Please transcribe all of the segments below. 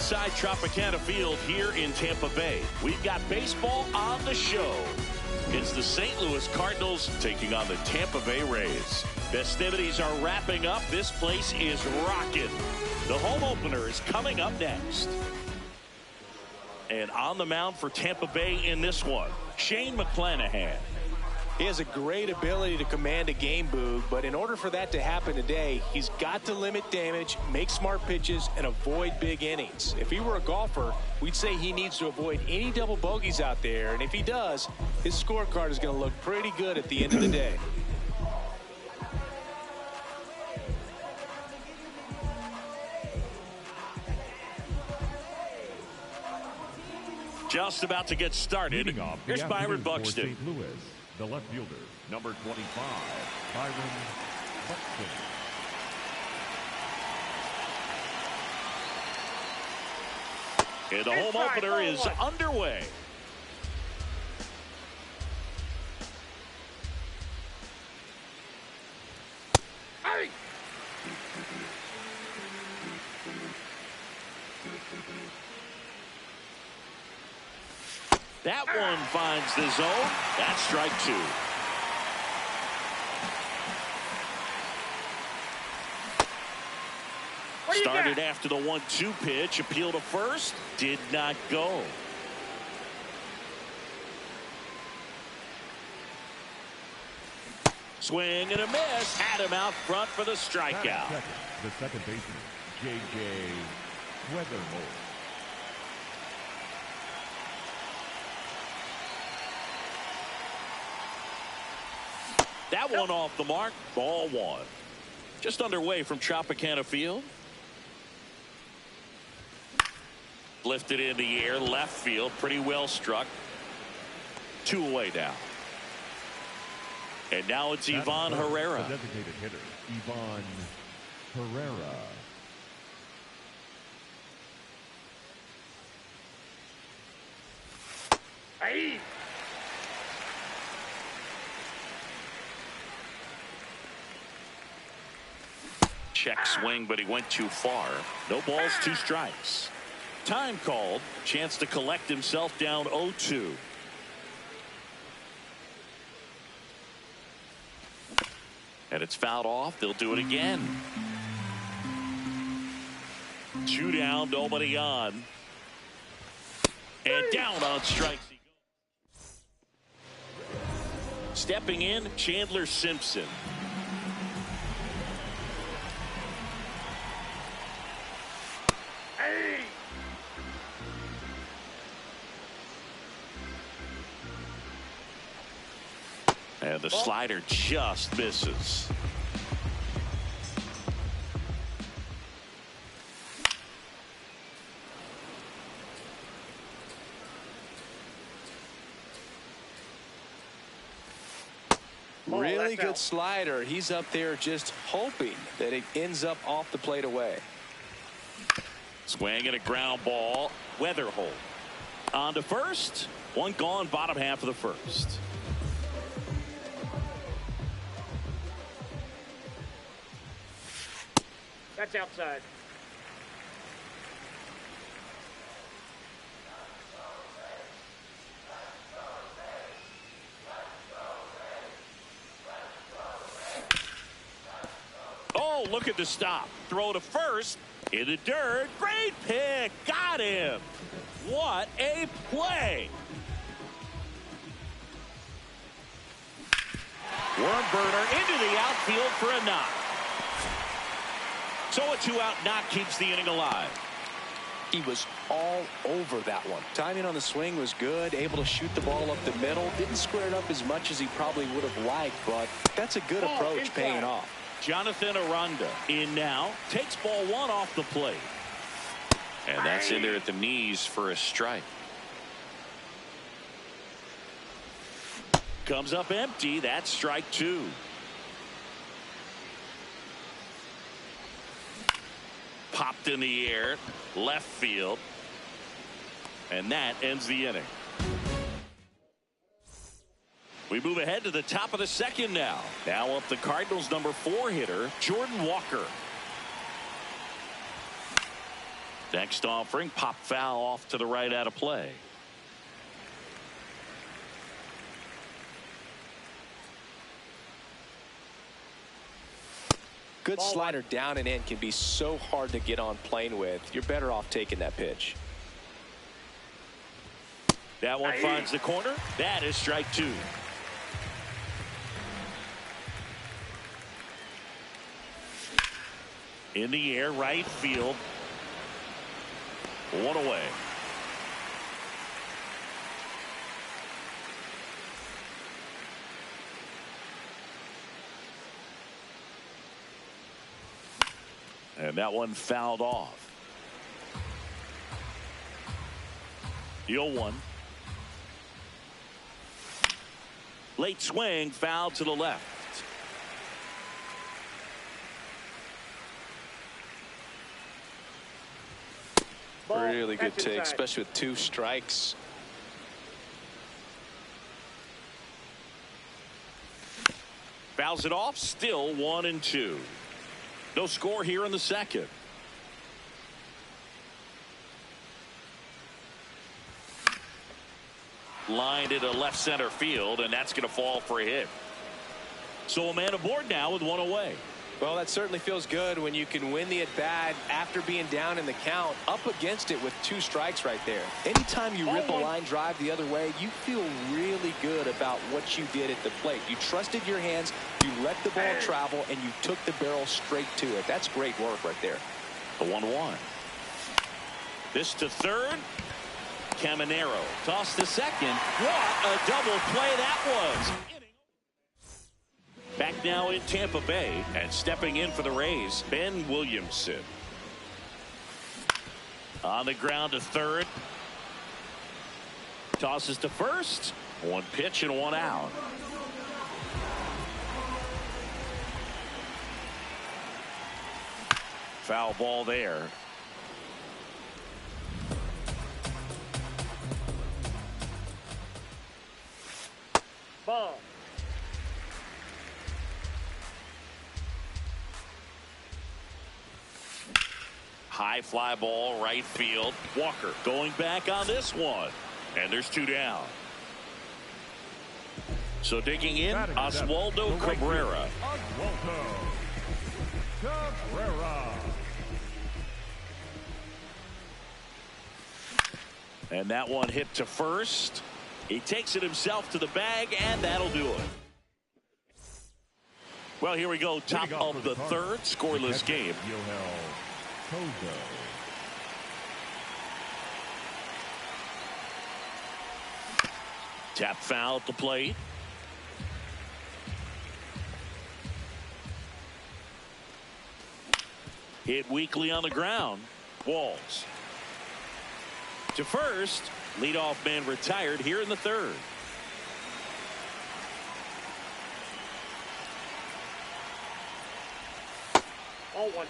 inside Tropicana Field here in Tampa Bay. We've got baseball on the show. It's the St. Louis Cardinals taking on the Tampa Bay Rays. Festivities are wrapping up. This place is rocking. The home opener is coming up next. And on the mound for Tampa Bay in this one, Shane McClanahan. He has a great ability to command a game, Boog, but in order for that to happen today, he's got to limit damage, make smart pitches, and avoid big innings. If he were a golfer, we'd say he needs to avoid any double bogeys out there, and if he does, his scorecard is going to look pretty good at the end of the day. Just about to get started. Here's Byron Buxton. St. Louis, the left fielder, number 25, Byron Buxton. And the home opener is underway. Hey! That one finds the zone. That's strike two. Started after the 1-2 pitch. Appeal to first. Did not go. Swing and a miss. Had him out front for the strikeout. The second baseman, J.J. Weatherholt. That one off the mark. Ball one. Just underway from Tropicana Field. Lifted in the air, left field, pretty well struck. 2 away now. And now it's Ivan Herrera. The designated hitter, Ivan Herrera. Hey! Check swing, but he went too far. No balls, 2 strikes. Time called. Chance to collect himself down 0-2. And it's fouled off. They'll do it again. 2 down, nobody on. And down on strikes he goes. Stepping in, Chandler Simpson. Hey! And the slider just misses. Really good slider. He's up there just hoping that it ends up off the plate away. Swing and a ground ball. Weatherholt on to first. One gone, bottom half of the first. That's outside. Oh, look at the stop. Throw to first. In the dirt. Great pick. Got him. What a play. Wormburner into the outfield for a knock. So a 2-out knock keeps the inning alive. He was all over that one. Timing on the swing was good. Able to shoot the ball up the middle. Didn't square it up as much as he probably would have liked, but that's a good approach paying off. Jonathan Aranda in now. Takes ball one off the plate. And that's in there at the knees for a strike. Comes up empty. That's strike two. Popped in the air. Left field. And that ends the inning. We move ahead to the top of the second now. Now up the Cardinals' number 4 hitter, Jordan Walker. Next offering, pop foul off to the right out of play. Good slider down and in can be so hard to get on plane with. You're better off taking that pitch. That one finds the corner. That is strike two. In the air, right field. One away. And that one fouled off. The 0-1. Late swing, foul to the left. Really good take, especially with 2 strikes. Fouls it off, still 1-2. No score here in the second. Lined into left center field, and that's going to fall for a hit. So a man aboard now with 1 away. Well, that certainly feels good when you can win the at-bat after being down in the count, up against it with 2 strikes right there. Anytime you rip a line drive the other way, you feel really good about what you did at the plate. You trusted your hands, you let the ball travel, and you took the barrel straight to it. That's great work right there. The 1-1. This to third. Caminero toss to second. What a double play that was. Back now in Tampa Bay, and stepping in for the Rays, Ben Williamson. On the ground to third. Tosses to first. 1 pitch and 1 out. Foul ball there. Ball. High fly ball, right field. Walker going back on this one. And there's 2 down. So digging in, Oswaldo Cabrera. Oswaldo Cabrera. And that one hit to first. He takes it himself to the bag, and that'll do it. Well, here we go. Top of the third, scoreless game. Tap foul at the plate. Hit weakly on the ground. Walls. To first. Leadoff man retired here in the third. All 1.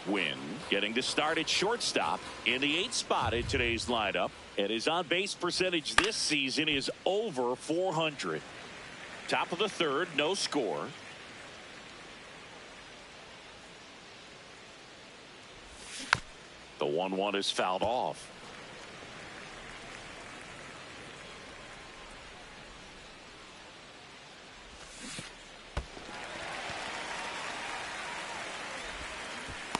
Wynn getting to start at shortstop in the 8th spot in today's lineup. And his on-base percentage this season is over 400. Top of the third, no score. The 1-1 is fouled off.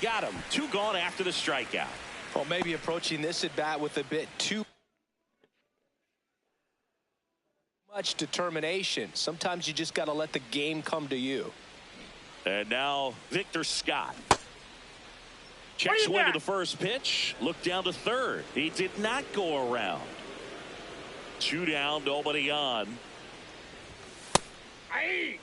Got him. 2 gone after the strikeout. Well, maybe approaching this at bat with a bit too much determination. Sometimes you just got to let the game come to you. And now Victor Scott. Check swing to the first pitch. Look down to third. He did not go around. 2 down, nobody on. Aye.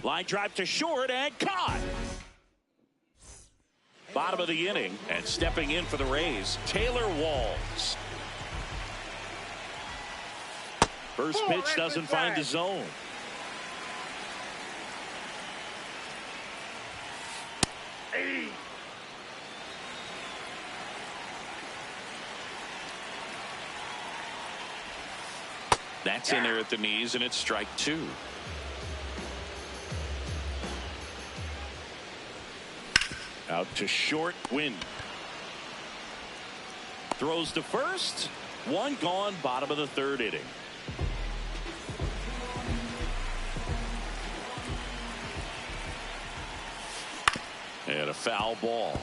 Line drive to short and caught. Bottom of the inning, and stepping in for the Rays, Taylor Walls. First pitch doesn't find the zone. That's in there at the knees, and it's strike 2. Out to short, Winn. Throws to first. One gone, bottom of the 3rd inning. And a foul ball.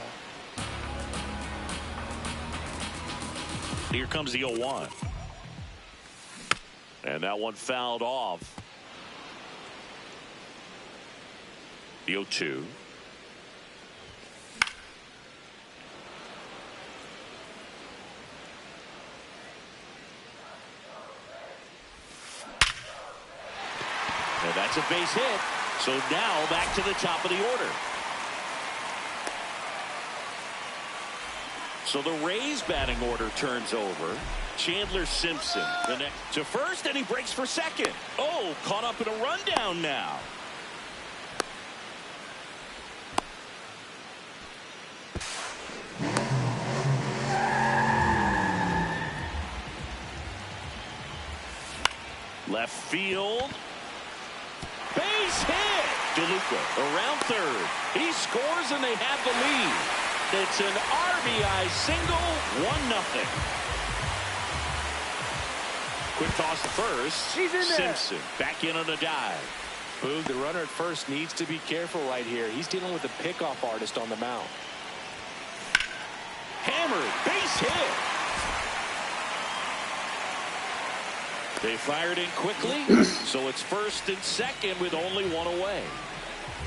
Here comes the 0-1. And that one fouled off. The 0-2. And that's a base hit. So now back to the top of the order. So the Rays batting order turns over. Chandler Simpson the next to first, and he breaks for second. Oh, caught up in a rundown now. Left field. Base hit. DeLuca around third. He scores and they have the lead. It's an RBI single, 1-0. Quick toss to first. He's in there. Simpson back in on a dive. Boog, the runner at first needs to be careful right here. He's dealing with a pickoff artist on the mound. Hammered, base hit. They fired in quickly, so it's first and second with only one away.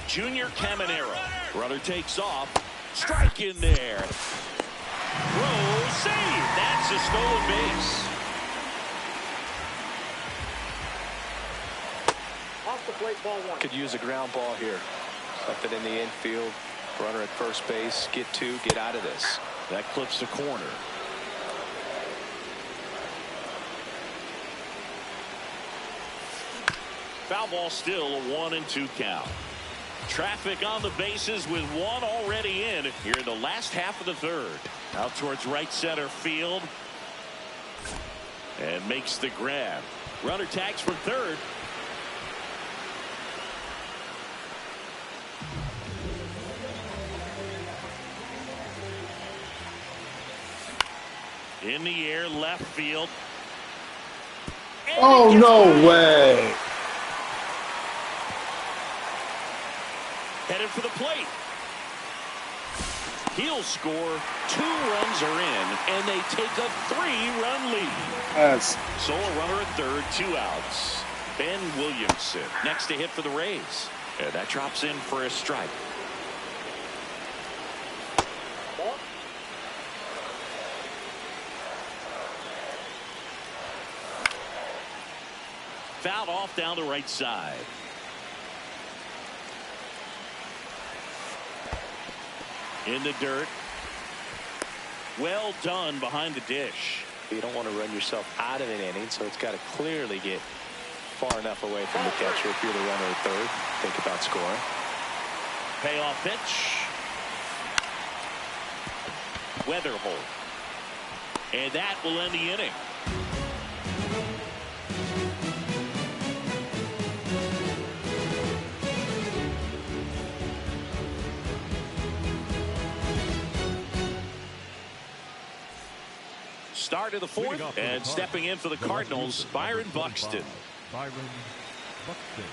Junior Caminero. Runner takes off. Strike in there. Throw, save. That's a stolen base. Off the plate, ball 1. Could use a ground ball here. Something in the infield. Runner at first base. Get 2. Get out of this. That clips the corner. Foul ball, still a 1-2 count. Traffic on the bases with one already in here in the last half of the 3rd. Out towards right center field. And makes the grab. Runner tags from 3rd. In the air, left field. And oh, no way. Headed for the plate. He'll score. 2 runs are in, and they take a 3-run lead. Yes. So a runner at 3rd, 2 outs. Ben Williamson next to hit for the Rays. And that drops in for a strike. Ball. Fouled off down the right side. In the dirt. Well done behind the dish. You don't want to run yourself out of an inning, so it's got to clearly get far enough away from the catcher if you're the runner at 3rd. Think about scoring. Payoff pitch. Weatherholt. And that will end the inning. Start of the 4th, and stepping in for the Cardinals, Byron Buxton. Byron Buxton.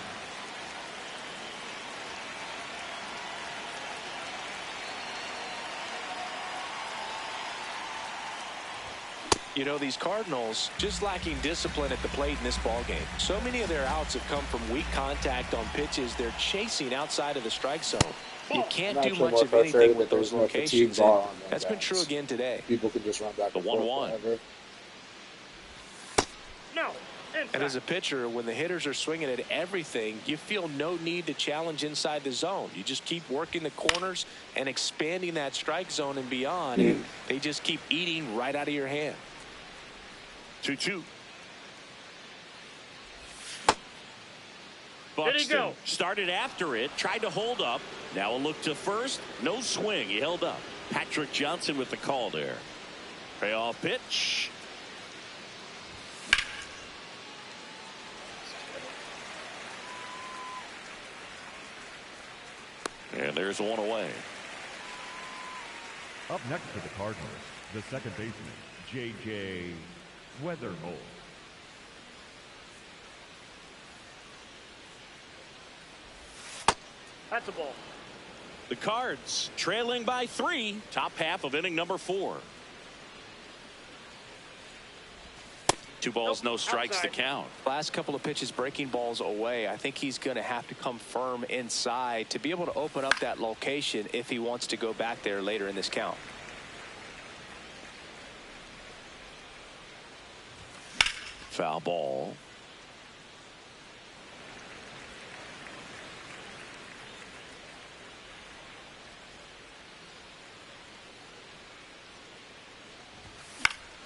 You know, these Cardinals just lacking discipline at the plate in this ball game. So many of their outs have come from weak contact on pitches they're chasing outside of the strike zone. You can't do much of anything with those locations. That's been true again today. People can just run back The and forth 1-1. forever. No. And as a pitcher, when the hitters are swinging at everything, you feel no need to challenge inside the zone. You just keep working the corners and expanding that strike zone and beyond, and they just keep eating right out of your hand. 2-2. Did he go? Buxton started after it, tried to hold up. Now a look to first. No swing. He held up. Patrick Johnson with the call there. Payoff pitch. And there's one away. Up next for the Cardinals, the second baseman, J.J. Wetherholt. That's a ball. The Cards trailing by 3, top half of inning number 4. 2 balls, no strikes to count. Last couple of pitches breaking balls away. I think he's going to have to come firm inside to be able to open up that location if he wants to go back there later in this count. Foul ball.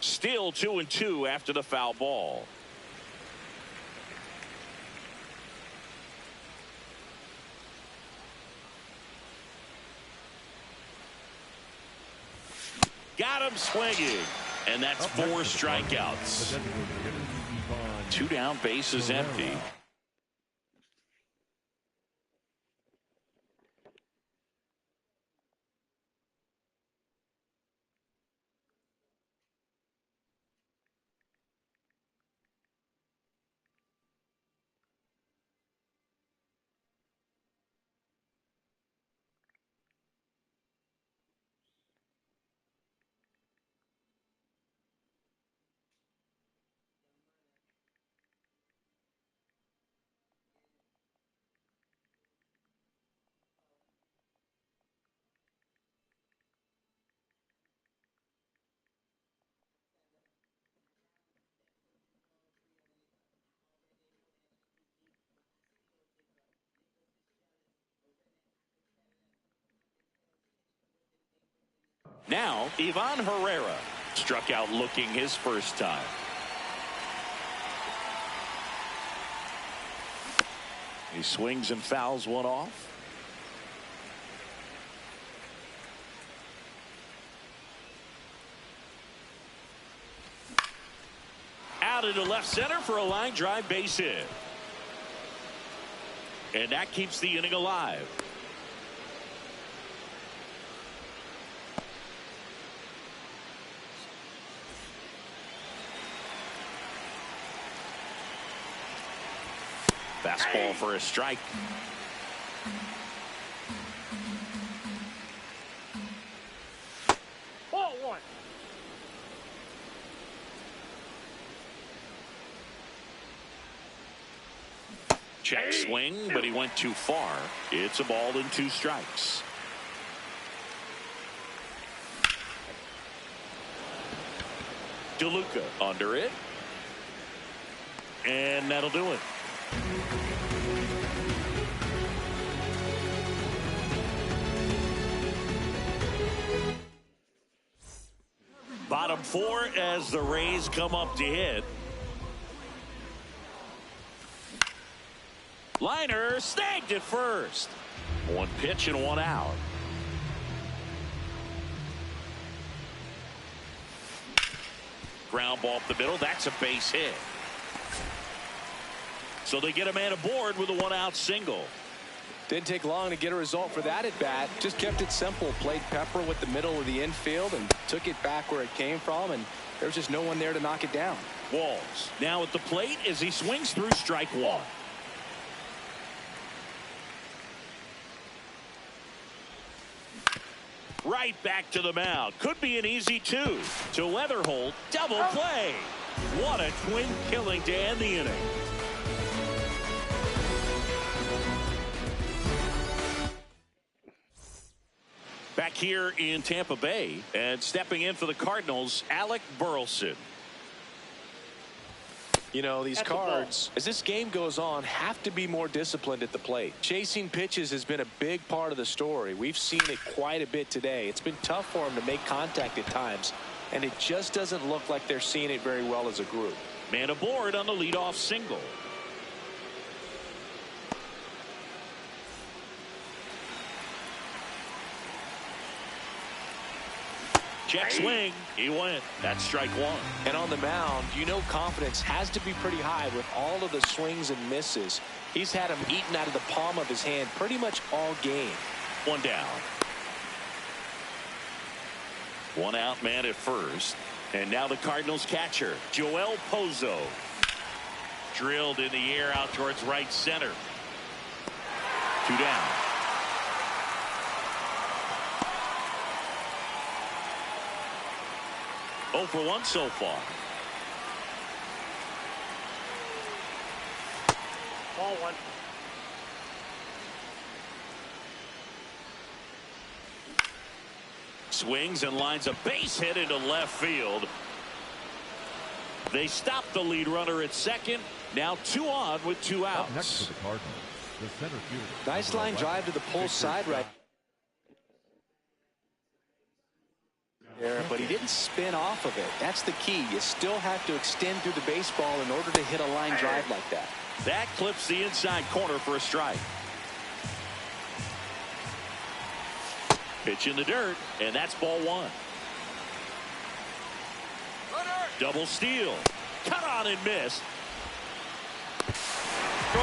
Still 2-2 after the foul ball. Got him swinging, and that's 4 strikeouts. 2 down, bases empty. Now, Ivan Herrera struck out looking his first time. He swings and fouls one off. Out into left center for a line drive base hit. And that keeps the inning alive. Fastball for a strike. Ball 1. Check swing, but he went too far. It's a ball and 2 strikes. DeLuca under it. And that'll do it. Bottom 4 as the Rays come up to hit. Liner snagged at first. 1 pitch and 1 out. Ground ball up the middle. That's a base hit. So they get a man aboard with a 1-out single. Didn't take long to get a result for that at bat. Just kept it simple. Played pepper with the middle of the infield and took it back where it came from. And there's just no one there to knock it down. Walls now at the plate as he swings through strike 1. Right back to the mound. Could be an easy 2. To Wetherholt, double play. What a twin killing to end the inning. Back here in Tampa Bay, and stepping in for the Cardinals, Alec Burleson. You know, these Cards, as this game goes on, have to be more disciplined at the plate. Chasing pitches has been a big part of the story. We've seen it quite a bit today. It's been tough for them to make contact at times, and it just doesn't look like they're seeing it very well as a group. Man aboard on the leadoff single. Check swing. He went. That's strike 1. And on the mound, you know confidence has to be pretty high with all of the swings and misses. He's had them eaten out of the palm of his hand pretty much all game. One down. One out man at first. And now the Cardinals catcher, Joel Pozo. Drilled in the air out towards right center. Two down. Oh for 1 so far. Ball one. Swings and lines a base hit into left field. They stop the lead runner at second. Now 2 on with 2 outs. Up next for the Cardinals, the center fielder. Nice line drive to the pull side right there, but he didn't spin off of it. That's the key. You still have to extend through the baseball in order to hit a line drive like that. That clips the inside corner for a strike. Pitch in the dirt, and that's ball 1. Double steal. Cut on and miss.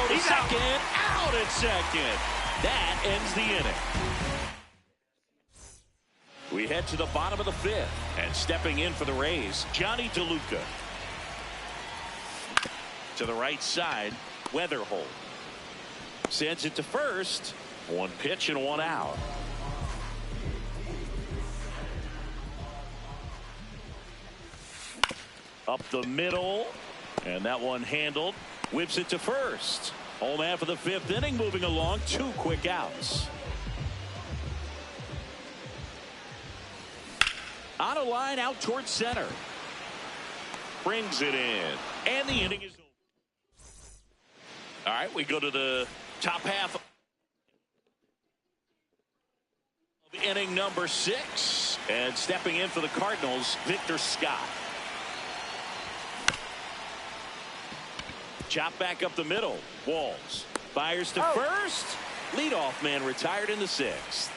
He's second. Out at second. That ends the inning. We head to the bottom of the 5th, and stepping in for the Rays, Johnny DeLuca. To the right side, Weatherholt. Sends it to first. 1 pitch and 1 out. Up the middle, and that one handled. Whips it to first. Home half of the 5th inning, moving along. 2 quick outs. On a line out towards center. Brings it in, and the inning is over. All right, we go to the top half of inning number 6, and stepping in for the Cardinals, Victor Scott. Chop back up the middle. Walls fires to first. Leadoff man retired in the 6th.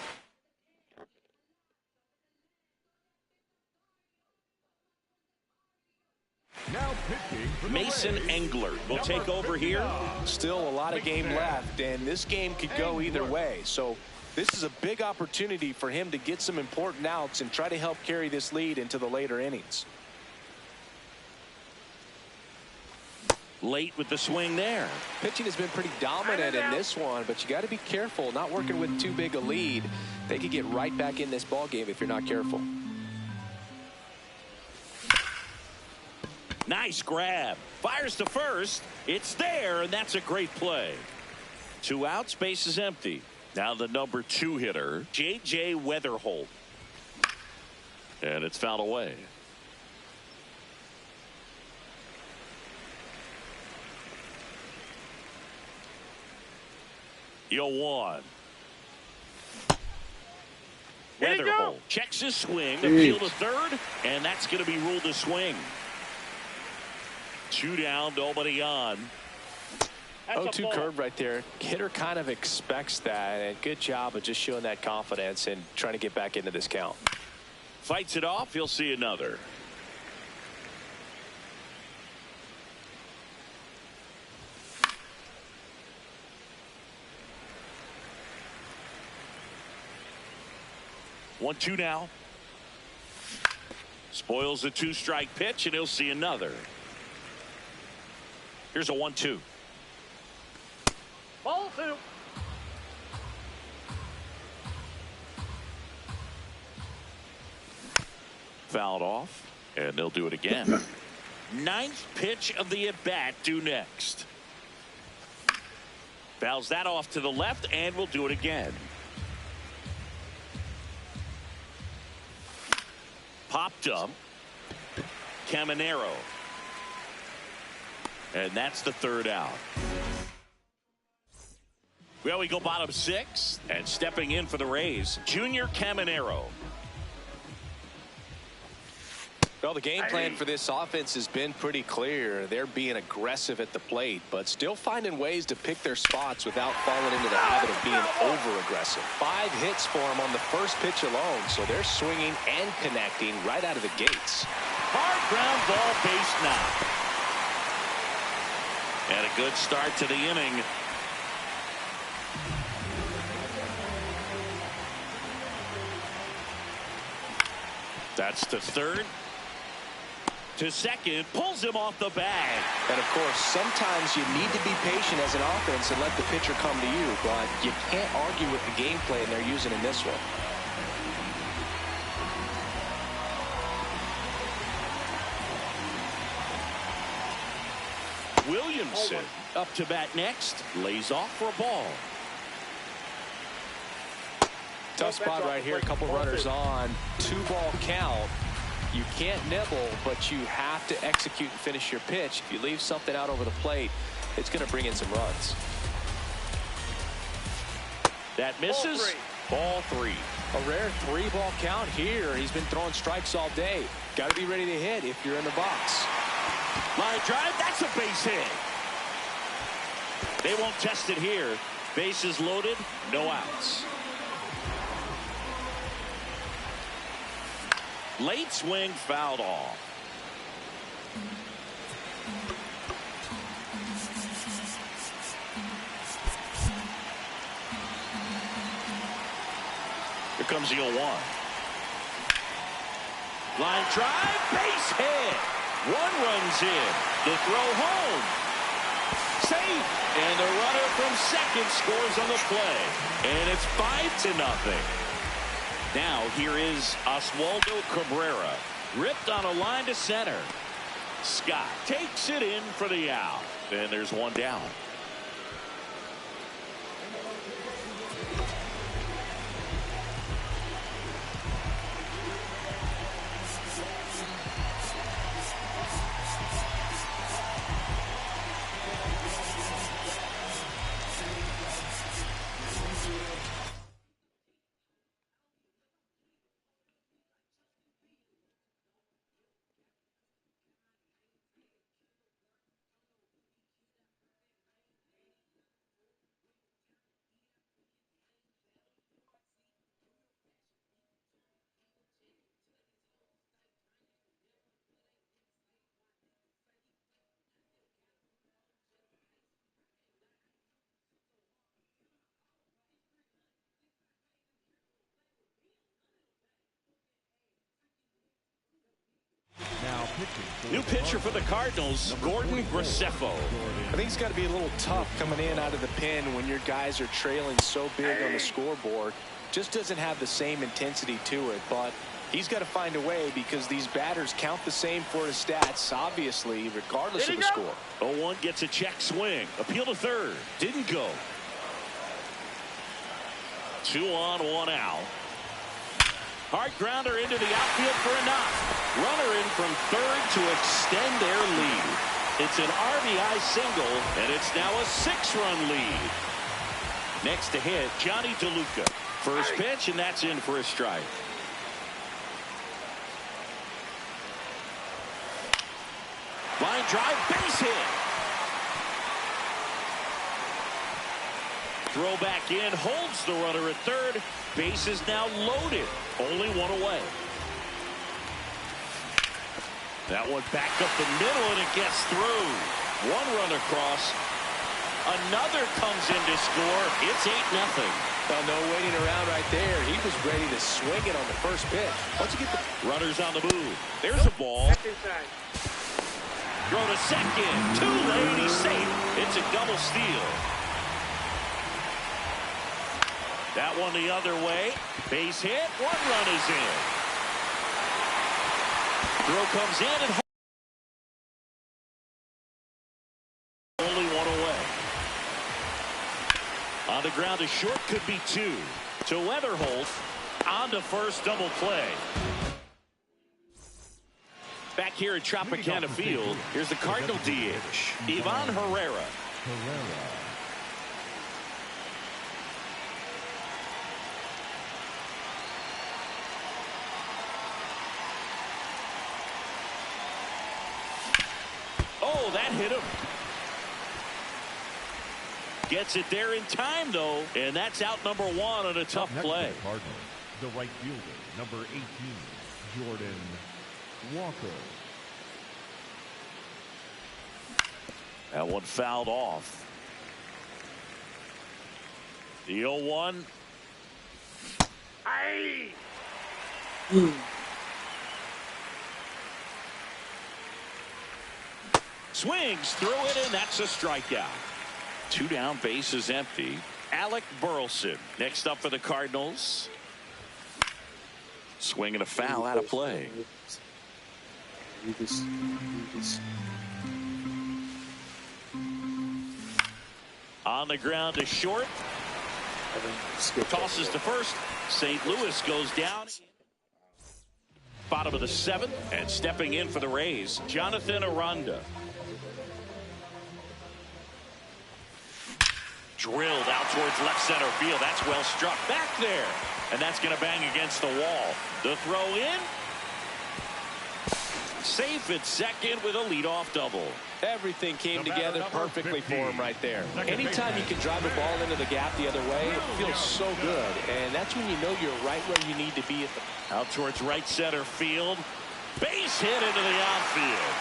Now pitching for the Mason Rays, Engler will number take over here. 59. Still a lot of game left, and this game could go either way. So this is a big opportunity for him to get some important outs and try to help carry this lead into the later innings. Late with the swing there. Pitching has been pretty dominant in this one, but you got to be careful. Not working with too big a lead. They could get right back in this ball game if you're not careful. Nice grab. Fires to first. It's there, and that's a great play. 2 outs, base is empty. Now the number 2 hitter, J.J. Weatherholt. And it's fouled away. Yo 1. Weatherholt checks his swing, appeal to third, and that's going to be ruled a swing. 2 down, nobody on. 0-2 curve right there. Hitter kind of expects that, and good job of just showing that confidence and trying to get back into this count. Fights it off. He'll see another. One, 2 now. Spoils the 2-strike pitch, and he'll see another. Here's a 1-2. Ball 2. Fouled off, and they'll do it again. 9th pitch of the at-bat due next. Fouls that off to the left, and we'll do it again. Popped up. Caminero. And that's the 3rd out. Well, we go bottom 6, and stepping in for the Rays, Junior Caminero. Well, the game plan for this offense has been pretty clear. They're being aggressive at the plate, but still finding ways to pick their spots without falling into the habit of being over-aggressive. 5 hits for them on the first pitch alone, so they're swinging and connecting right out of the gates. Hard ground ball, base knock. And a good start to the inning. That's to third. To second, pulls him off the bag. And of course, sometimes you need to be patient as an offense and let the pitcher come to you, but you can't argue with the game plan they're using in this one. Williamson up to bat next, lays off for a ball. Tough spot right here, a couple runners on, 2-ball count. You can't nibble, but you have to execute and finish your pitch. If you leave something out over the plate, it's going to bring in some runs. That misses. Ball 3. A rare 3-ball count here. He's been throwing strikes all day. Got to be ready to hit if you're in the box. Line drive, that's a base hit. They won't test it here. Bases loaded, no outs. Late swing fouled off. Here comes the 0-1. Line drive, base hit. 1 runs in. The throw home. Safe. And the runner from second scores on the play. And it's 5-0. Now here is Oswaldo Cabrera. Ripped on a line to center. Scott takes it in for the out. And there's 1 down. New pitcher for the Cardinals, Gordon Graceffo. I think it's got to be a little tough coming in out of the pen when your guys are trailing so big on the scoreboard. Just doesn't have the same intensity to it, but he's got to find a way because these batters count the same for his stats, obviously, regardless of the score. 0-1 gets a check swing. Appeal to third. Didn't go. 2 on, 1 out. Hard grounder into the outfield for a knock. Runner in from third to extend their lead. It's an RBI single, and it's now a 6-run lead. Next to hit, Johnny DeLuca. First pitch, and that's in for a strike. Line drive, base hit. Throw back in, holds the runner at third. Base is now loaded. Only 1 away. That one back up the middle, and it gets through. 1 run across. Another comes in to score. It's 8-0. Well, no waiting around right there. He was ready to swing it on the first pitch. Once you get the runners on the move. There's a ball. Throw to second. Too late. He's safe. It's a double steal. That one the other way. Base hit. 1 run is in. Throw comes in and only 1 away. On the ground to short, could be 2. To Weatherholt. On to first, double play. Back here at Tropicana Field, here's the Cardinal DH, Ivan Herrera. Oh, that hit him. Gets it there in time, though, and that's out number 1 on a tough play. Cardinals, the right fielder, number 18, Jordan Walker. That one fouled off. The 0-1. Swings through it, and that's a strikeout. 2 down, base is empty. Alec Burleson next up for the Cardinals. Swing and a foul out of play. On the ground to short. Tosses to first. St. Louis goes down. Bottom of the 7th, and stepping in for the Rays, Jonathan Aranda. Drilled out towards left center field. That's well struck back there. And that's going to bang against the wall. The throw in. Safe at second with a leadoff double. Everything came together perfectly for him right there. Anytime you can drive a ball into the gap the other way, it feels so good. And that's when you know you're right where you need to be. Out towards right center field. Base hit into the outfield.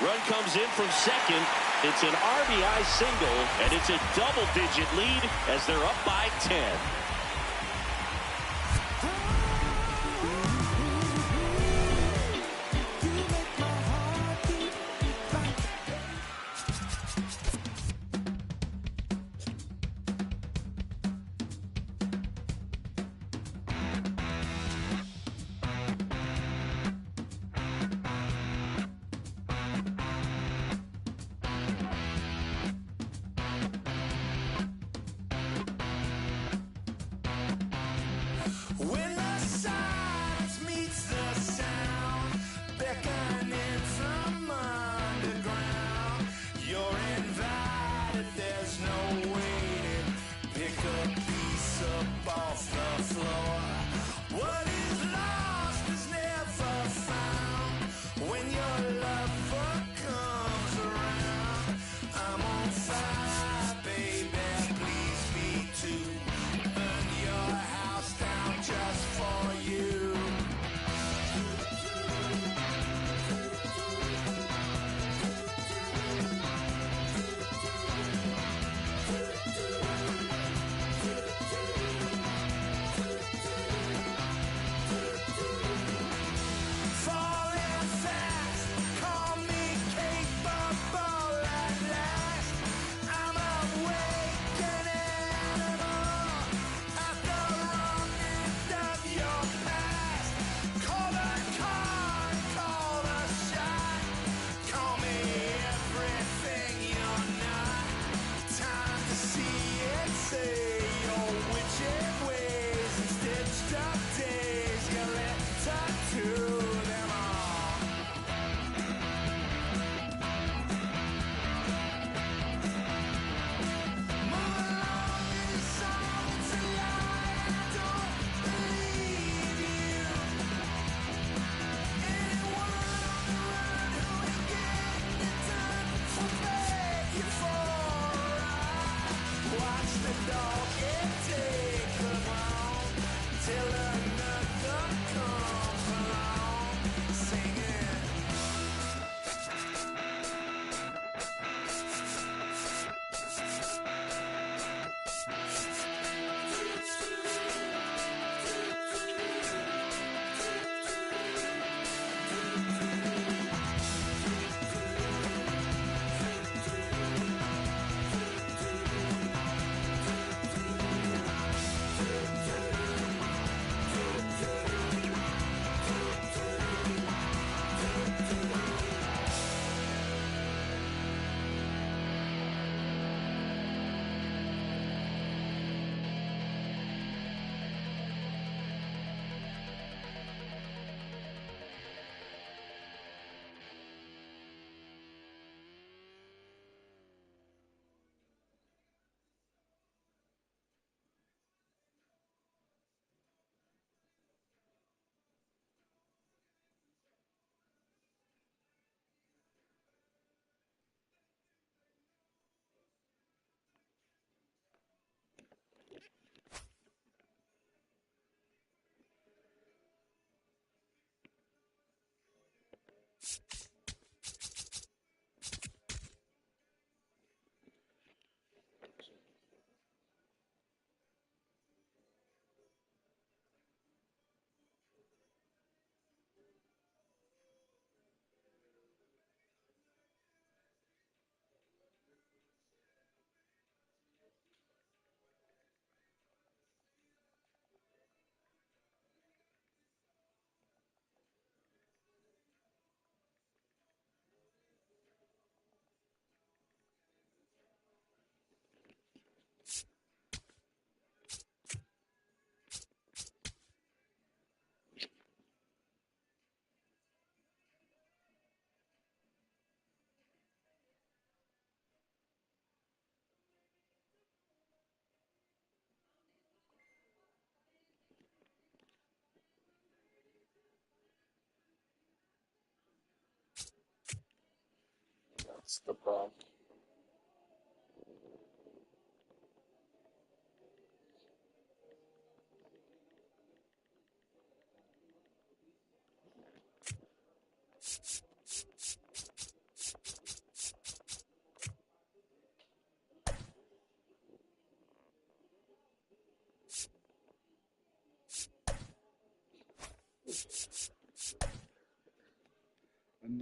Run comes in from second. It's an RBI single, and it's a double-digit lead as they're up by 10. That's the problem.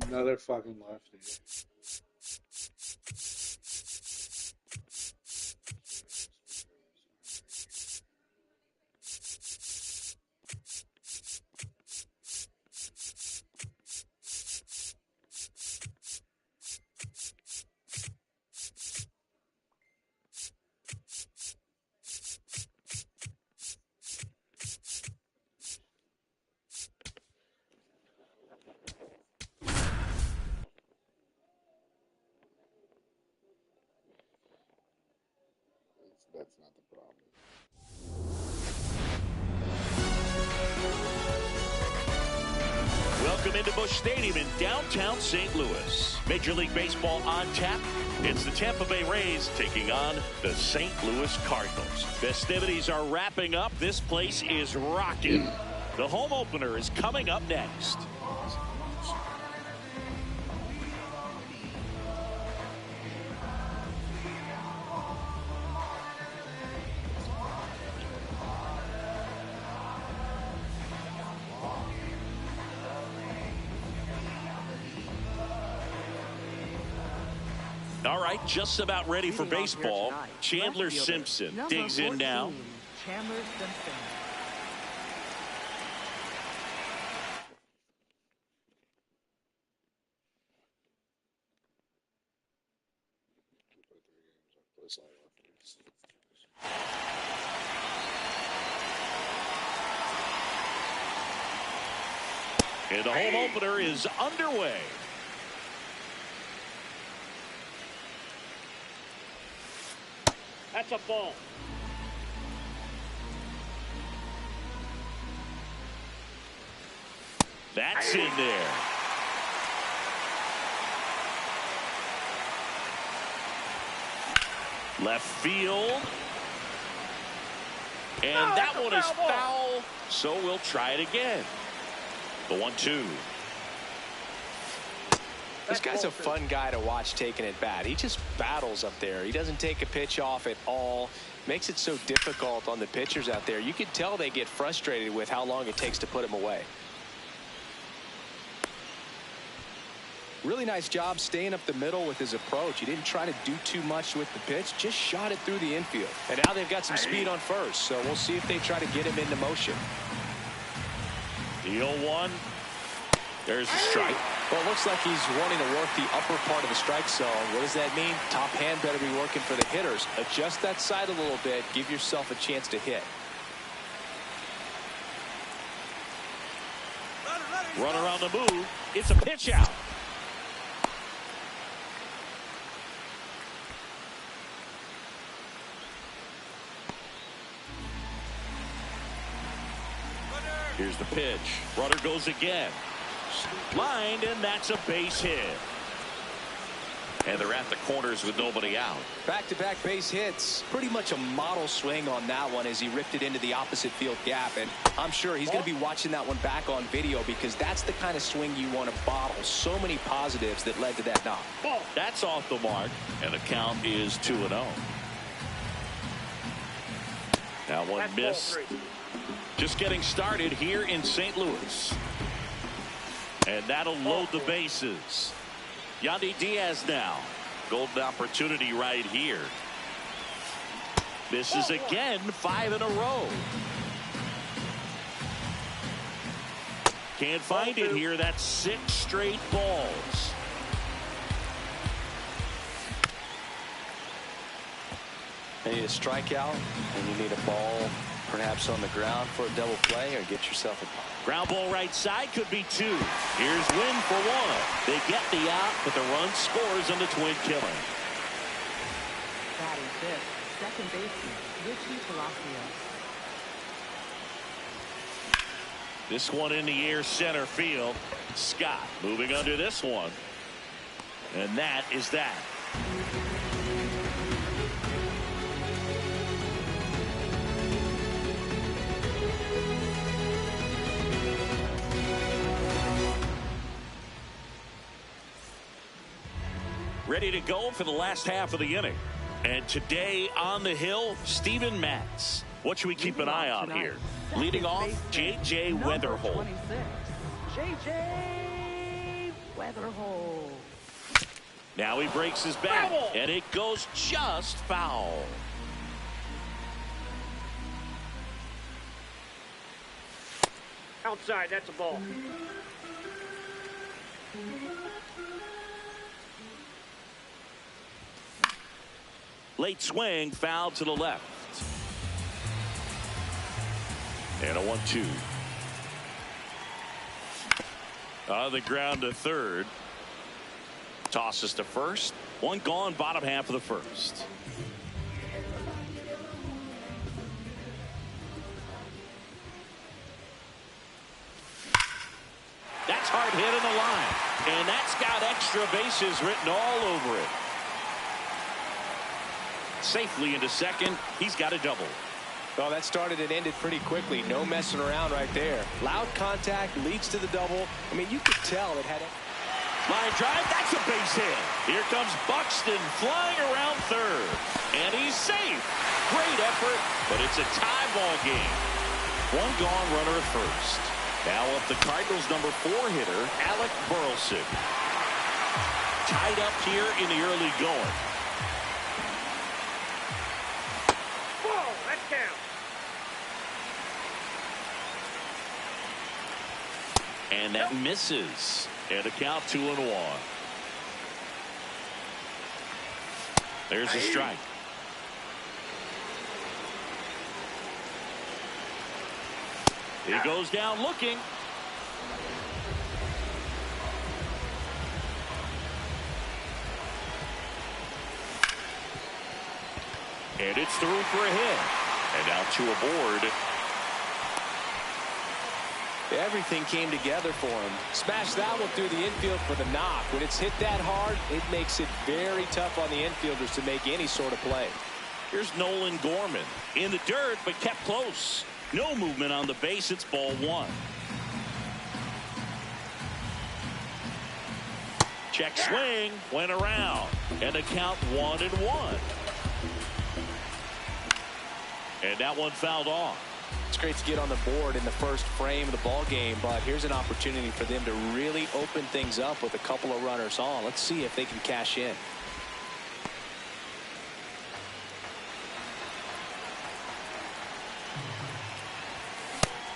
Another fucking lefty. That's not the problem. Welcome into Busch Stadium in downtown St. Louis. Major League Baseball on tap. It's the Tampa Bay Rays taking on the St. Louis Cardinals. Festivities are wrapping up. This place is rocking. The home opener is coming up next. All right, just about ready for baseball. Chandler Simpson digs in now. Chandler Simpson. And the home opener is underway. That's a ball. That's in there. Left field. And that one is foul. So we'll try it again. The 1-2. This guy's a fun guy to watch taking at bat. He just battles up there. He doesn't take a pitch off at all. Makes it so difficult on the pitchers out there. You can tell they get frustrated with how long it takes to put him away. Really nice job staying up the middle with his approach. He didn't try to do too much with the pitch, just shot it through the infield. And now they've got some speed on first, so we'll see if they try to get him into motion. The 0-1. There's the strike. Well, it looks like he's wanting to work the upper part of the strike zone. What does that mean? Top hand better be working for the hitters. Adjust that side a little bit. Give yourself a chance to hit. Runner on the move. It's a pitch out. Here's the pitch. Runner goes again. Lined, and that's a base hit. And they're at the corners with nobody out. Back-to-back base hits. Pretty much a model swing on that one as he ripped it into the opposite field gap. And I'm sure he's going to be watching that one back on video because that's the kind of swing you want to bottle. So many positives that led to that knock. That's off the mark, and the count is 2-0. Now one miss. Just getting started here in St. Louis. And that'll load the bases. Yandy Diaz now. Golden opportunity right here. Misses again, 5 in a row. Can't find it here. That's 6 straight balls. You need a strikeout, and you need a ball perhaps on the ground for a double play, or get yourself a ball. Ground ball right side, could be 2. Here's Wynn for 1. They get the out, but the run scores on the twin killer. Batting fifth, second baseman, Richie Palacios. This one in the air center field. Scott moving under this one. And that is that. Ready to go for the last half of the inning. And today on the hill, Steven Matz. What should we keep an eye on here? Leading off, J.J. Wetherhold. J.J. Wetherhold. Now he breaks his back, and it goes just foul. Outside, that's a ball. Late swing, foul to the left. And a 1-2. On the ground to third. Tosses to first. One gone, bottom half of the first. That's hard hit in the line. And that's got extra bases written all over it. Safely into second. He's got a double. Well, that started and ended pretty quickly. No messing around right there. Loud contact leads to the double. I mean, you could tell it had a line drive. That's a base hit. Here comes Buxton flying around third. And he's safe. Great effort, but it's a tie ball game. One gone, runner at first. Now up the Cardinals' number 4 hitter, Alec Burleson. Tied up here in the early going. And that misses. And a count 2-1. There's a strike. He goes down looking. And it's through for a hit. And now 2 aboard. Everything came together for him. Smash that one through the infield for the knock. When it's hit that hard, it makes it very tough on the infielders to make any sort of play. Here's Nolan Gorman in the dirt, but kept close. No movement on the base. It's ball 1. Check swing, went around, and the count 1-1. And that one fouled off. It's great to get on the board in the first frame of the ball game, but here's an opportunity for them to really open things up with a couple of runners on. Let's see if they can cash in.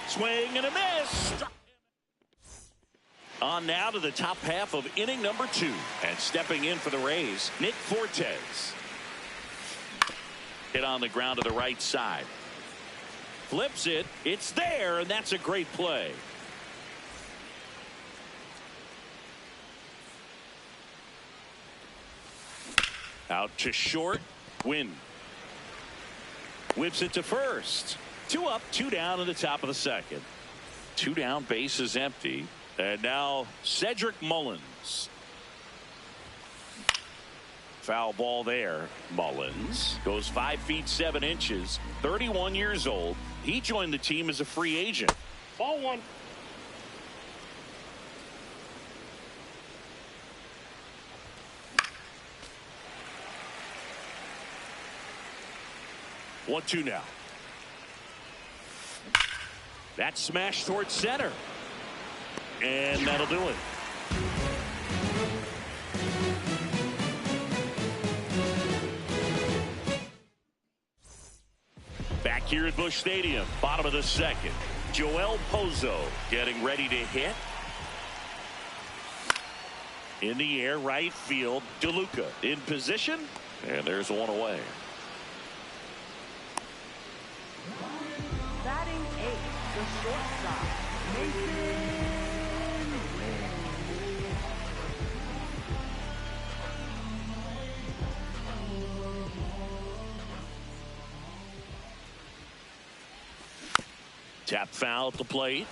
Swing and a miss. On now to the top half of inning number 2. And stepping in for the Rays, Nick Fortes. Hit on the ground to the right side. Flips it. It's there, and that's a great play. Out to short. Win. Whips it to first. 2 up, 2 down in the top of the second. 2 down, base is empty. And now Cedric Mullins. Foul ball there. Mullins goes 5 feet 7 inches. 31 years old. He joined the team as a free agent. Ball 1. One, 2 now. That's smashed towards center. And that'll do it. Back here at Busch Stadium, bottom of the second. Joel Pozo getting ready to hit. In the air, right field. DeLuca in position. And there's one away. Batting 8, the shortstop, Mason Wynn. Tap foul at the plate.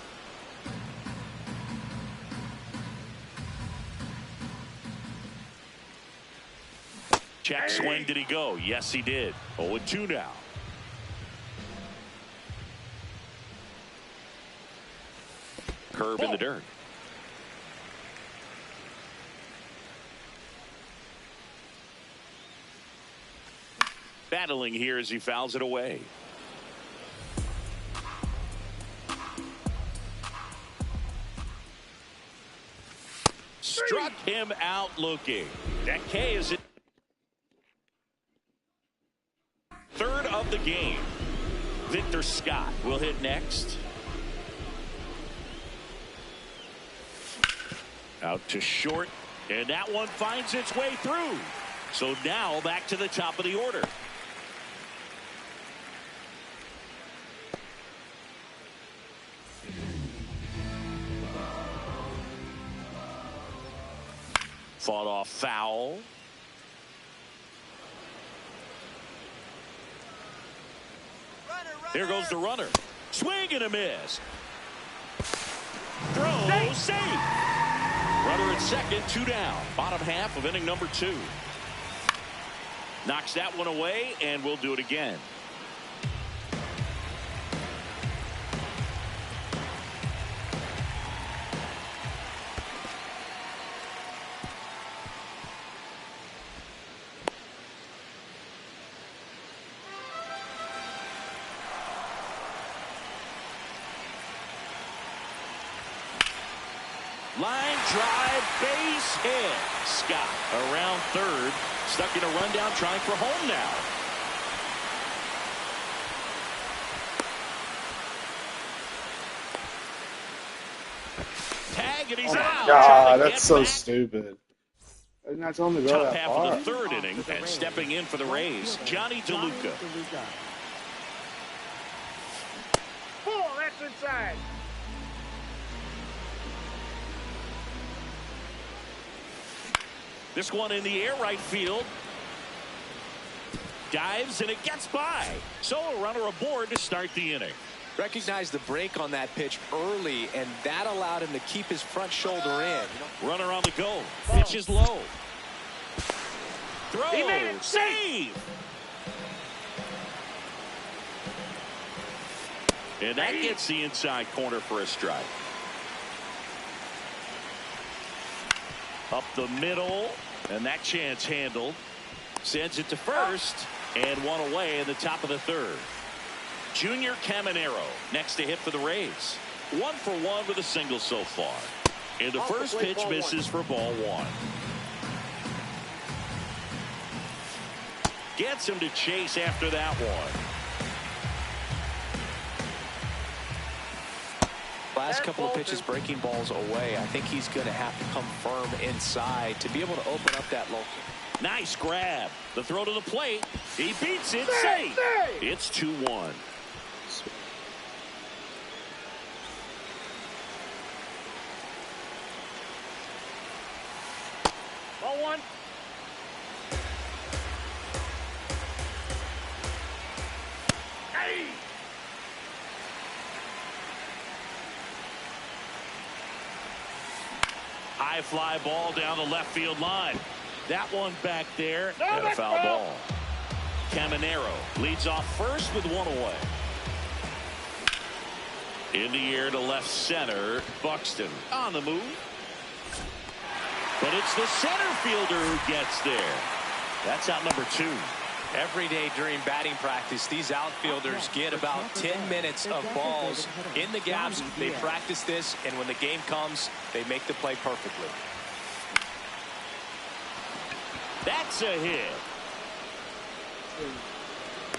Check swing. Did he go? Yes, he did. 0-2 now. Curve in the dirt. Battling here as he fouls it away. Struck him out looking. That K is it. Third of the game. Victor Scott will hit next. Out to short, and that one finds its way through. So now back to the top of the order. Fought off foul. Here goes the runner. Swing and a miss. Throw, save. Runner at second, 2 down. Bottom half of inning number 2. Knocks that one away, and we'll do it again. Line drive, base hit. Scott around third, stuck in a rundown, trying for home now. Tag, and he's out. God, that's so stupid. And that's only go Top that half far. of the third inning, and stepping in for the Rays, Johnny DeLuca. Oh, that's inside. This one in the air, right field. Dives, and it gets by. So a runner aboard to start the inning. Recognized the break on that pitch early, and that allowed him to keep his front shoulder in. Runner on the go. Pitch is low. Throw. Save. And that hits the inside corner for a strike. Up the middle, and that chance handled. Sends it to first, and one away in the top of the third. Junior Caminero next to hit for the Rays. 1 for 1 with a single so far. And the first pitch misses for ball 1. Gets him to chase after that one. Last couple of pitches breaking balls away. I think he's going to have to come firm inside to be able to open up that local. Nice grab. The throw to the plate. He beats it. Safe. It's 2-1. Ball 1. Hey! High fly ball down the left field line. That one back there, and a foul ball. Caminero leads off first with one away. In the air to left center, Buxton on the move. But it's the center fielder who gets there. That's out number 2. Every day during batting practice, these outfielders get about 10 minutes of balls in the gaps. They practice this, and when the game comes, they make the play perfectly. That's a hit.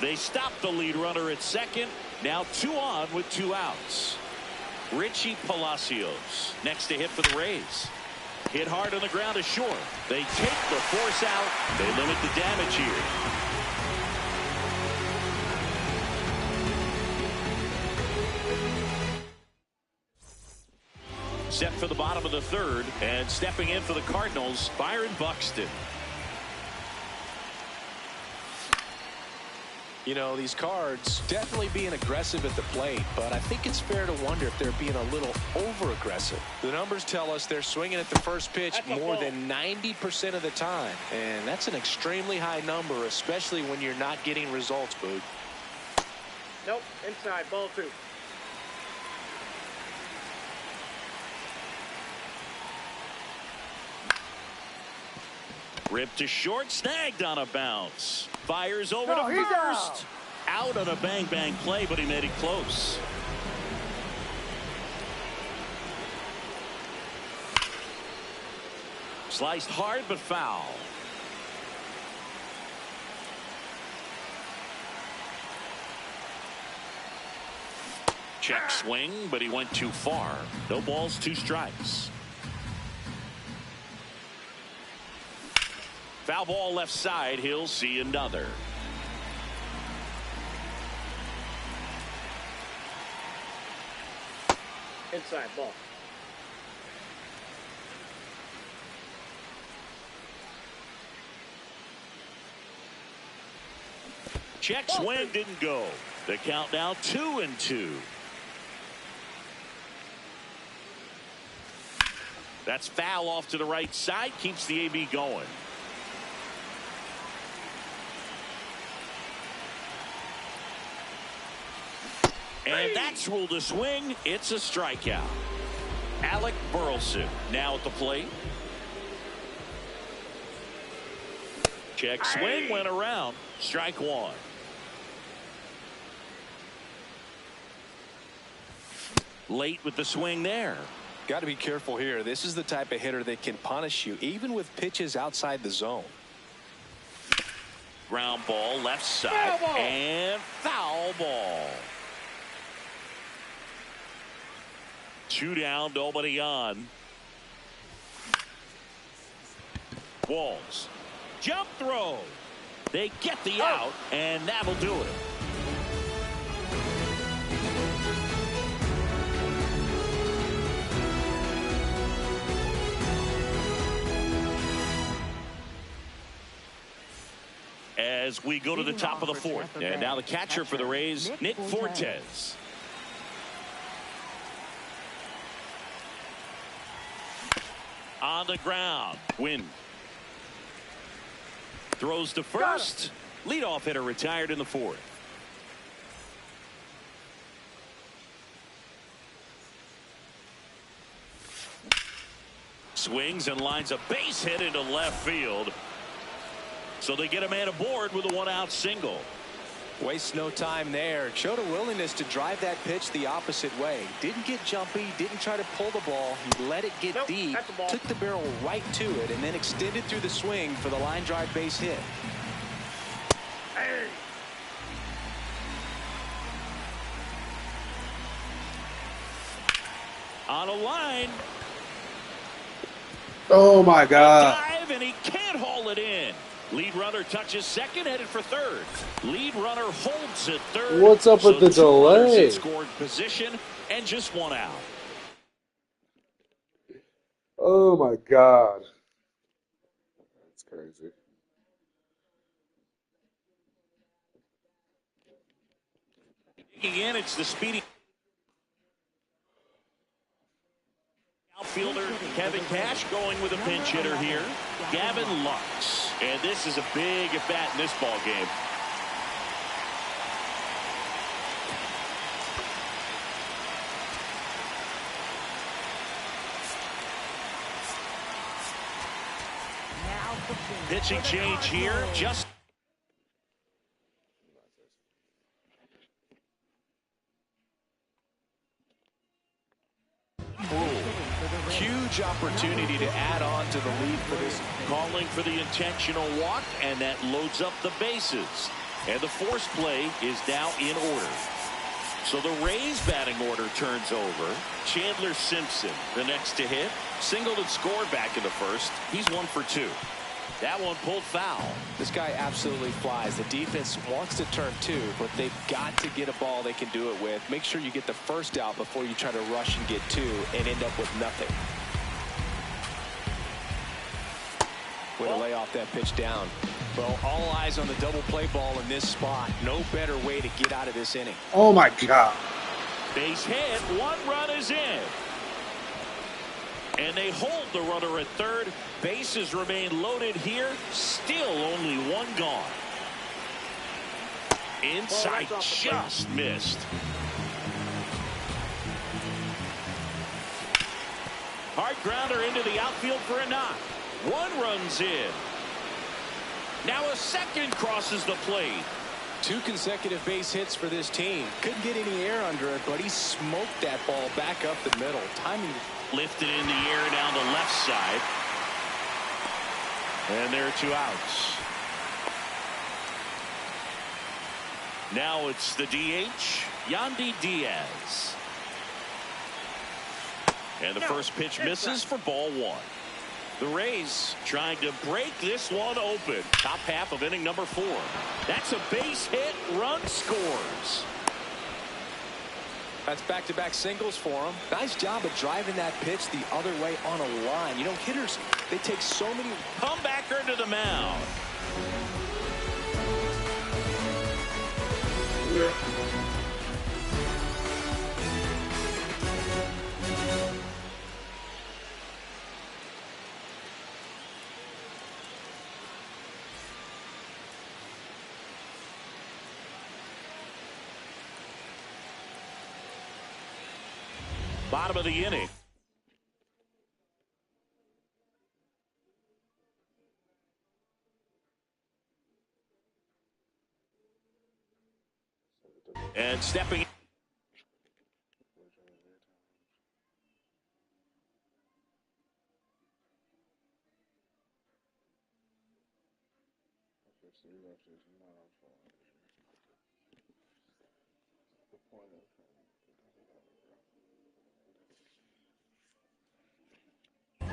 They stop the lead runner at second. Now 2 on with 2 outs. Richie Palacios next to hit for the Rays. Hit hard on the ground to short. They take the force out. They limit the damage here. Set for the bottom of the third, and stepping in for the Cardinals, Byron Buxton. You know, these Cards definitely being aggressive at the plate, but I think it's fair to wonder if they're being a little over-aggressive. The numbers tell us they're swinging at the first pitch more than 90% of the time, and that's an extremely high number, especially when you're not getting results, Boog. Nope, inside, ball 2. Ripped to short, snagged on a bounce. Fires over No, to he's first. Out on a bang-bang play, but he made it close. Sliced hard, but foul. Check swing, but he went too far. No balls, 2 strikes. Foul ball left side. He'll see another. Inside, ball. Check swing didn't go. The count now 2-2. That's foul off to the right side. Keeps the AB going. And that's ruled a swing. It's a strikeout. Alec Burleson now at the plate. Check swing went around. Strike 1. Late with the swing there. Got to be careful here. This is the type of hitter that can punish you even with pitches outside the zone. Ground ball left side and foul ball. 2 down, nobody on. Walls. Jump throw. They get the out, and that'll do it. As we go to the top of the 4th. And now the catcher for the Rays, Nick Fortes. On the ground. Win. Throws to first. Leadoff hitter retired in the 4th. Swings and lines a base hit into left field. So they get a man aboard with a 1-out single. Wastes no time there. Showed a willingness to drive that pitch the opposite way. Didn't get jumpy, didn't try to pull the ball. He let it get deep, took the barrel right to it, and then extended through the swing for the line drive base hit. Hey. On a line. Oh my God. Dive, and he can't haul it in. Lead runner touches second, headed for third. Lead runner holds at third. What's up with the delay? In scored position and just 1 out. Oh my God. That's crazy. Again, it's the speedy outfielder Kevin Cash going with a pinch hitter here. Gavin Lux. And this is a big at-bat in this ball game. Pitching change here. Just Huge opportunity to add on to the lead for this. calling for the intentional walk, and that loads up the bases. And the force play is now in order. So the Rays batting order turns over. Chandler Simpson, the next to hit. Singled and scored back in the first. He's 1 for 2. That one pulled foul. This guy absolutely flies. The defense wants to turn 2, but they've got to get a ball they can do it with. Make sure you get the first out before you try to rush and get 2 and end up with nothing. Way to lay off that pitch down. Well, all eyes on the double play ball in this spot. No better way to get out of this inning. Oh my God. Base hit. 1 run is in. And they hold the runner at third. Bases remain loaded here. Still only 1 gone. Inside, just missed. Hard grounder into the outfield for a knock. 1 run's in. Now a second crosses the plate. 2 consecutive base hits for this team. Couldn't get any air under it, but he smoked that ball back up the middle. Timing Lifted in the air down the left side. And there are 2 outs. Now it's the DH, Yandy Diaz. And the first pitch misses for ball 1. The Rays trying to break this one open. Top half of inning number 4. That's a base hit. Run scores. That's back-to-back singles for him. Nice job of driving that pitch the other way on a line. You know, hitters, they take so many. Comebacker to the mound. Bottom of the inning. And stepping.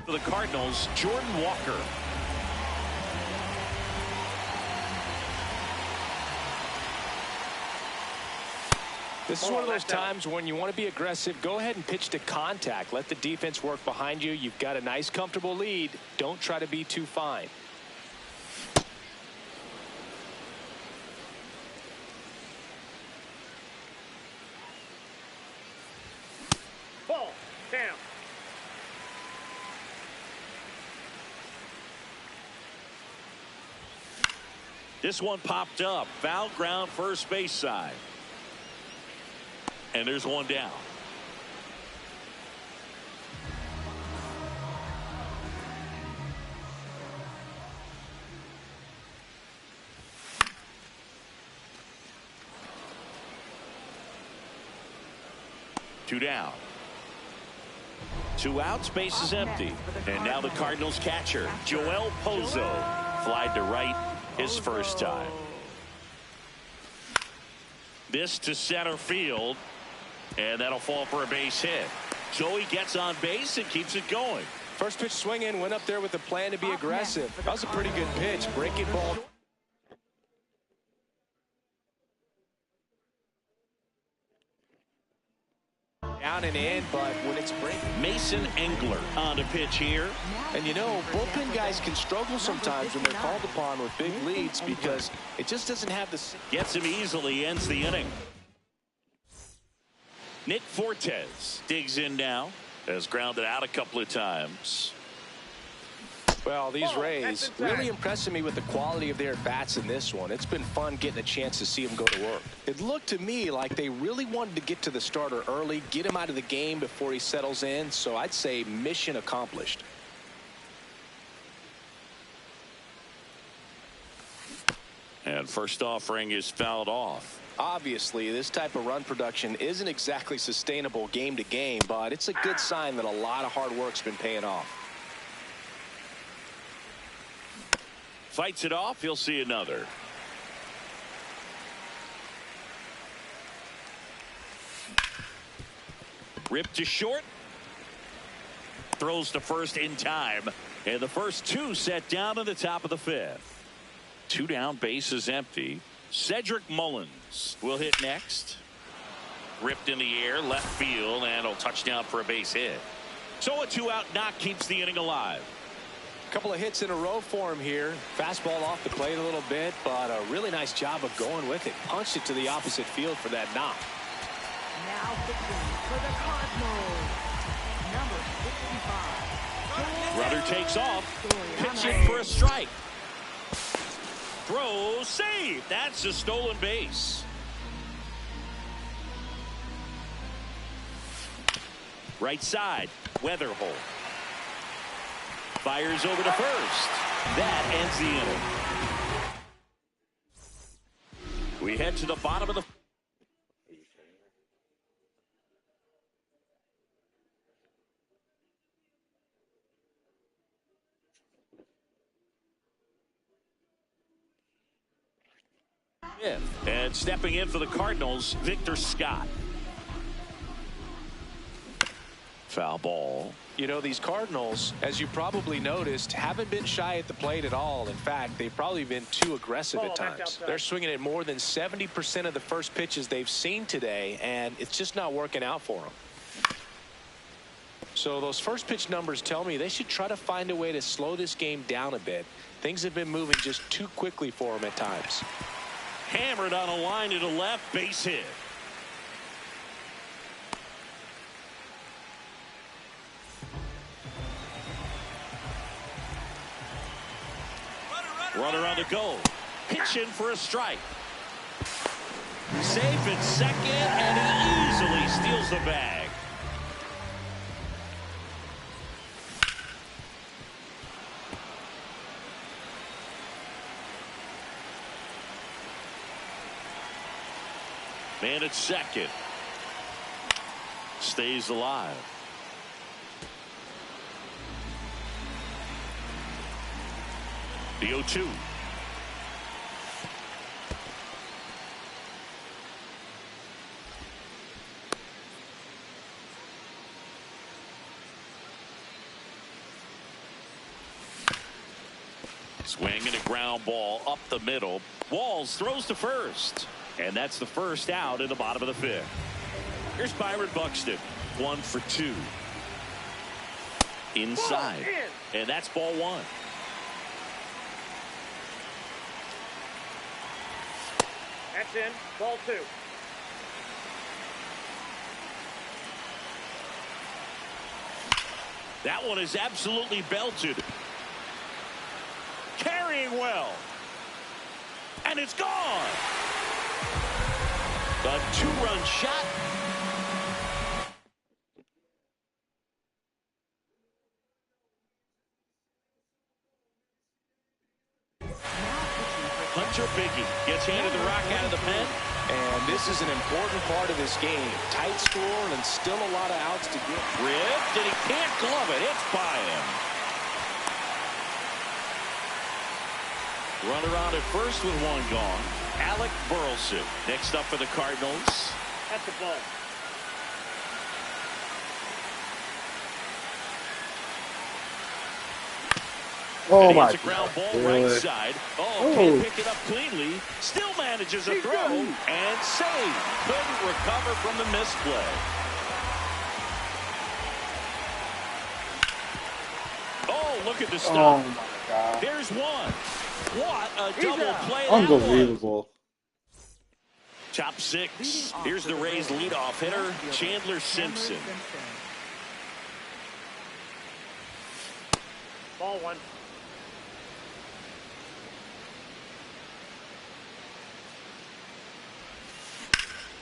For the Cardinals, Jordan Walker. This is one of those times when you want to be aggressive. Go ahead and pitch to contact. Let the defense work behind you. You've got a nice, comfortable lead. Don't try to be too fine. Ball down. This one popped up. Foul ground first base side. And there's 1 down. Two down. 2 outs, base is empty. And now the Cardinals catcher, Joel Pozo, flied to right his first time. This to center field. And that'll fall for a base hit. So he gets on base and keeps it going. First pitch swing in, went up there with a plan to be aggressive. That was a pretty good pitch. Breaking ball. Down and in, but when it's breaking. Mason Engler on the pitch here. And you know, bullpen guys can struggle sometimes when they're called upon with big leads because it just doesn't have the. Gets him easily, ends the inning. Nick Fortes digs in now. Has grounded out a couple of times. Well, these Rays really impressing me with the quality of their bats in this one. It's been fun getting a chance to see them go to work. It looked to me like they really wanted to get to the starter early, get him out of the game before he settles in. So I'd say mission accomplished. And first offering is fouled off. Obviously, this type of run production isn't exactly sustainable game to game, but it's a good sign that a lot of hard work's been paying off. Fights it off. He'll see another. Ripped to short. Throws to first in time. And the first 2 set down in the top of the 5th. 2 down, base is empty. Cedric Mullins will hit next. Ripped in the air, left field, and a touchdown for a base hit. So a 2-out knock keeps the inning alive. Couple of hits in a row for him here. Fastball off the plate a little bit, but a really nice job of going with it. Punched it to the opposite field for that knock. Now pitching for the Cardinals, number 65. Runner takes off. Pitching for a strike. Throw, save. That's a stolen base. Right side, Weatherholt. Fires over to first. That ends the inning. We head to the bottom of the fifth. And stepping in for the Cardinals, Victor Scott. Foul ball. You know, these Cardinals, as you probably noticed, haven't been shy at the plate at all. In fact, they've probably been too aggressive at times. They're swinging at more than 70% of the first pitches they've seen today, and it's just not working out for them. So those first pitch numbers tell me they should try to find a way to slow this game down a bit. Things have been moving just too quickly for them at times. Hammered on a line to the left, base hit. Runner on the go. Pitch in for a strike. Safe at second, and he easily steals the bag. Man at second. Stays alive. The 0-2. Swing and a ground ball up the middle. Walls throws to first. And that's the first out in the bottom of the fifth. Here's Byron Buxton. 1 for 2. Inside. And that's ball 1. That's in. Ball 2. That one is absolutely belted. Carrying well. And it's gone. A 2-run shot. Hunter Biggie gets handed the rock out of the pen. And this is an important part of this game. Tight score and still a lot of outs to get. Ripped, and he can't glove it. It's by him. Runner on at first with 1 gone. Alec Burleson next up for the Cardinals. That's the ball. Oh and my it's a ground ball God. right side. Can't pick it up cleanly. Still manages a throw and save. Couldn't recover from the misplay. Oh, look at the stop. Oh my God. There's one. What a double play. Unbelievable. Top 6. Here's the Rays leadoff hitter, Chandler Simpson. Ball 1.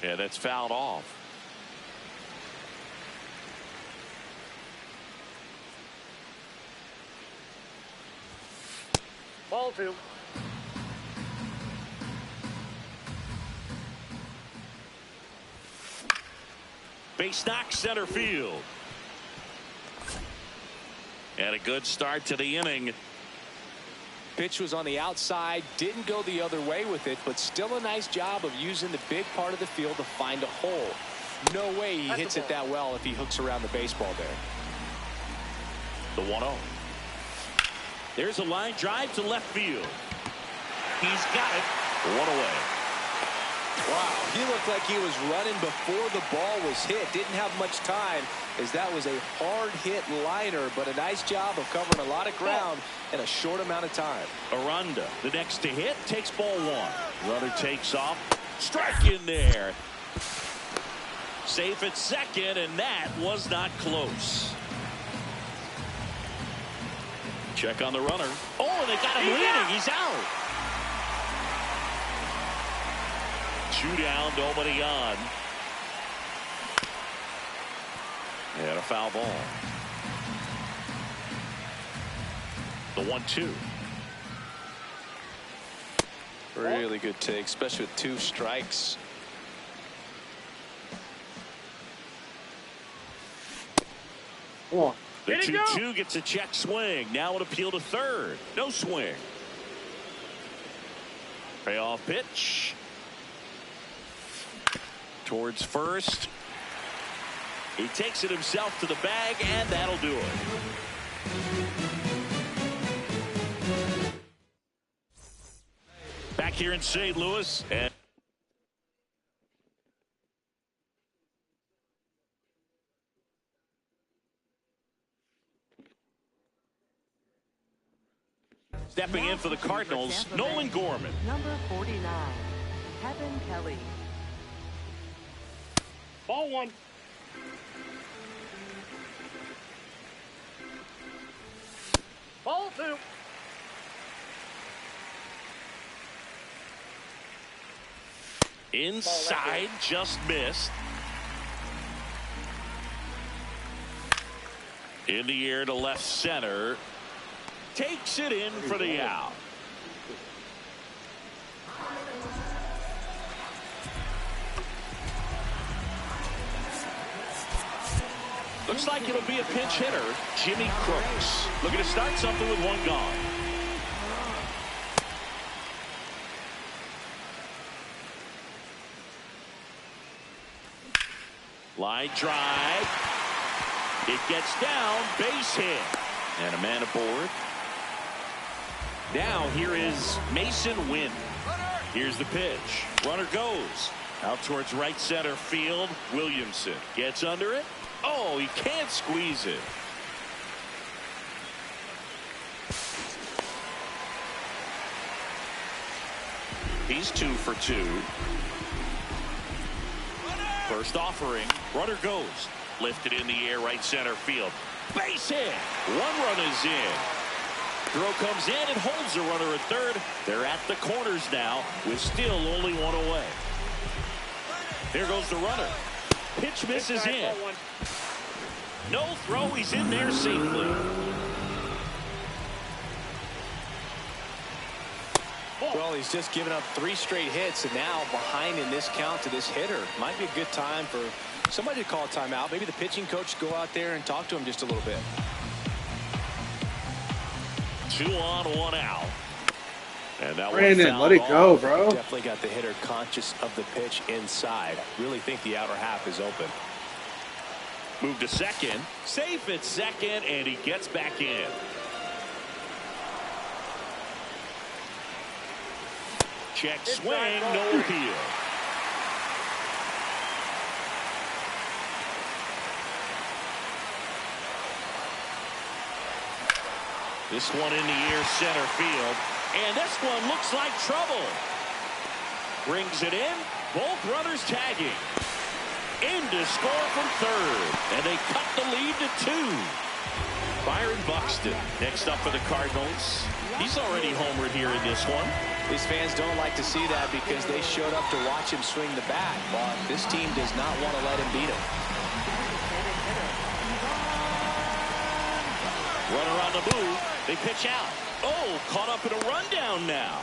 Yeah, that's fouled off. Ball 2. Base knock center field. And a good start to the inning. Pitch was on the outside, didn't go the other way with it, but still a nice job of using the big part of the field to find a hole. No way he hits it that well if he hooks around the baseball there. The 1-0. There's a line drive to left field. He's got it. 1 away. Wow, he looked like he was running before the ball was hit. Didn't have much time, as that was a hard hit liner, but a nice job of covering a lot of ground in a short amount of time. Aranda, the next to hit, takes ball one. Runner takes off. Strike in there. Safe at second, and that was not close. Check on the runner. Oh, they got him leading. He's out. 2 down, nobody on. And a foul ball. The 1-2. Really good take, especially with 2 strikes. Come on. The 2-2 gets a check swing. Now an appeal to third. No swing. Payoff pitch. Towards first. He takes it himself to the bag, and that'll do it. Back here in St. Louis. And stepping in for the Cardinals, Nolan Gorman. Number 49, Kevin Kelly. Ball 1. Ball 2. Inside, just missed. In the air to left center. Takes it in for the out. Looks like it'll be a pinch hitter, Jimmy Crooks. Looking to start something with 1 gone. Line drive. It gets down, base hit. And a man aboard. Now here is Mason Wynn. Here's the pitch. Runner goes out towards right center field. Williamson gets under it. Oh, he can't squeeze it. He's 2 for 2. First offering. Runner goes. Lifted in the air, right center field. Base hit. 1 run is in. Throw comes in and holds the runner at third. They're at the corners now with still only 1 away. Here goes the runner. Pitch misses in. No throw. He's in there safely. Well, he's just given up 3 straight hits, and now behind in this count to this hitter. Might be a good time for somebody to call a timeout. Maybe the pitching coach go out there and talk to him just a little bit. 2 on, 1 out. And that Brandon, let it go, bro. Definitely got the hitter conscious of the pitch inside. Really think the outer half is open. Move to second. Safe at second, and he gets back in. Check swing, no appeal. This one in the air center field. And this one looks like trouble. Brings it in. Both runners tagging. In to score from third. And they cut the lead to 2. Byron Buxton next up for the Cardinals. He's already homered here in this one. These fans don't like to see that because they showed up to watch him swing the bat. But this team does not want to let him beat him. Runner on the move. They pitch out. Oh, caught up in a rundown now.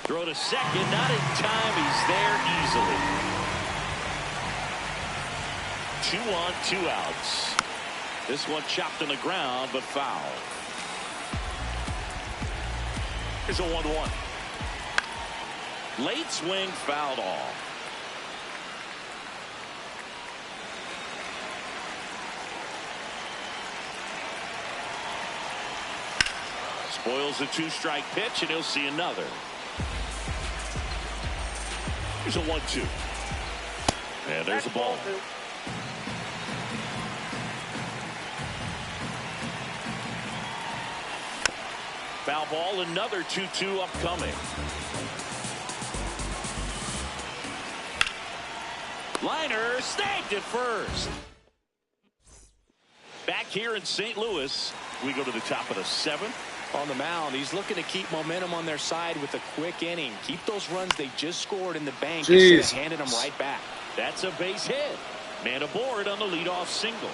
Throw to second. Not in time. He's there easily. 2 on, 2 outs. This one chopped on the ground, but foul. Here's a 1-1. Late swing, fouled off. Spoils a 2-strike pitch, and he'll see another. Here's a 1-2. And there's a ball. Foul ball, another 2-2 upcoming. Liner snagged it first. Back here in St. Louis, we go to the top of the 7th. On the mound, he's looking to keep momentum on their side with a quick inning. Keep those runs they just scored in the bank instead of handing them right back. That's a base hit. Man aboard on the leadoff single.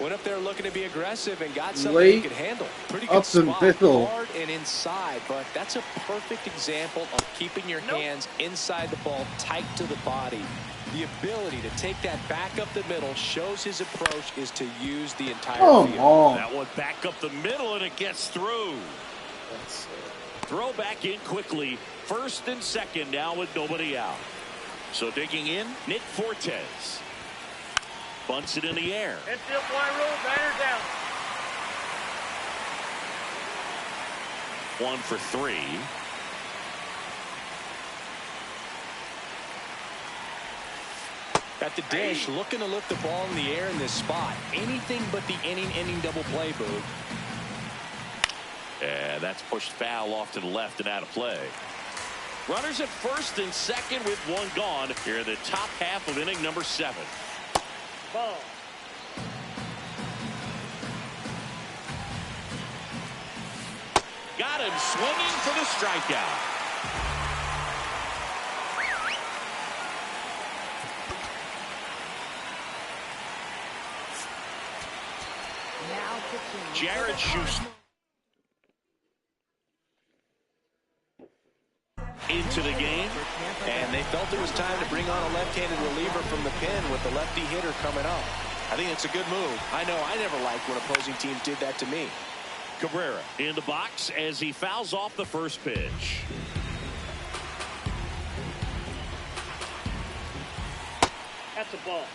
Went up there looking to be aggressive and got something he could handle. Pretty good spot, hard and inside, but that's a perfect example of keeping your hands inside the ball, tight to the body. The ability to take that back up the middle shows his approach is to use the entire field. That one back up the middle, and it gets through. Throw back in quickly. First and second now with nobody out. So digging in, Nick Fortes. Bunts it in the air. Infield fly rule, batter down. 1 for 3. At the dish, looking to lift the ball in the air in this spot. Anything but the inning double play, Boog. And that's pushed foul off to the left and out of play. Runners at first and second with one gone here in the top half of inning number 7. Ball. Got him swinging for the strikeout. Jared Schuster into the game, and they felt it was time to bring on a left-handed reliever from the pen with the lefty hitter coming up. I think it's a good move. I know I never liked when opposing teams did that to me. Cabrera in the box as he fouls off the first pitch. That's a ball.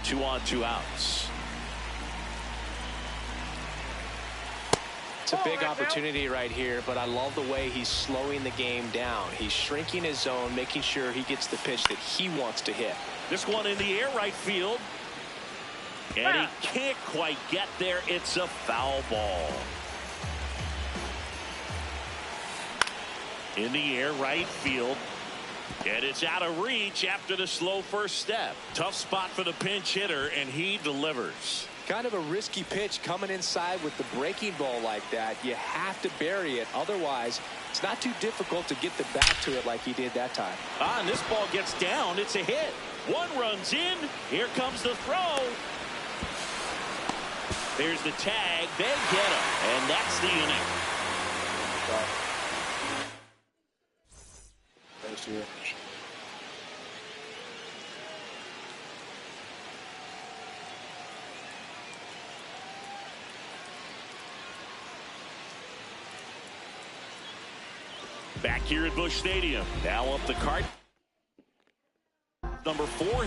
2 on, 2 outs. It's a big opportunity right here, but I love the way he's slowing the game down. He's shrinking his zone, making sure he gets the pitch that he wants to hit. This one in the air right field. And he can't quite get there. It's a foul ball. In the air right field. And it's out of reach after the slow first step. Tough spot for the pinch hitter, and he delivers. Kind of a risky pitch coming inside with the breaking ball like that. You have to bury it. Otherwise, it's not too difficult to get the bat to it like he did that time. And this ball gets down. It's a hit. One runs in. Here comes the throw. There's the tag. They get him. And that's the inning. Back here at Busch Stadium. Now up the cart. Number 4.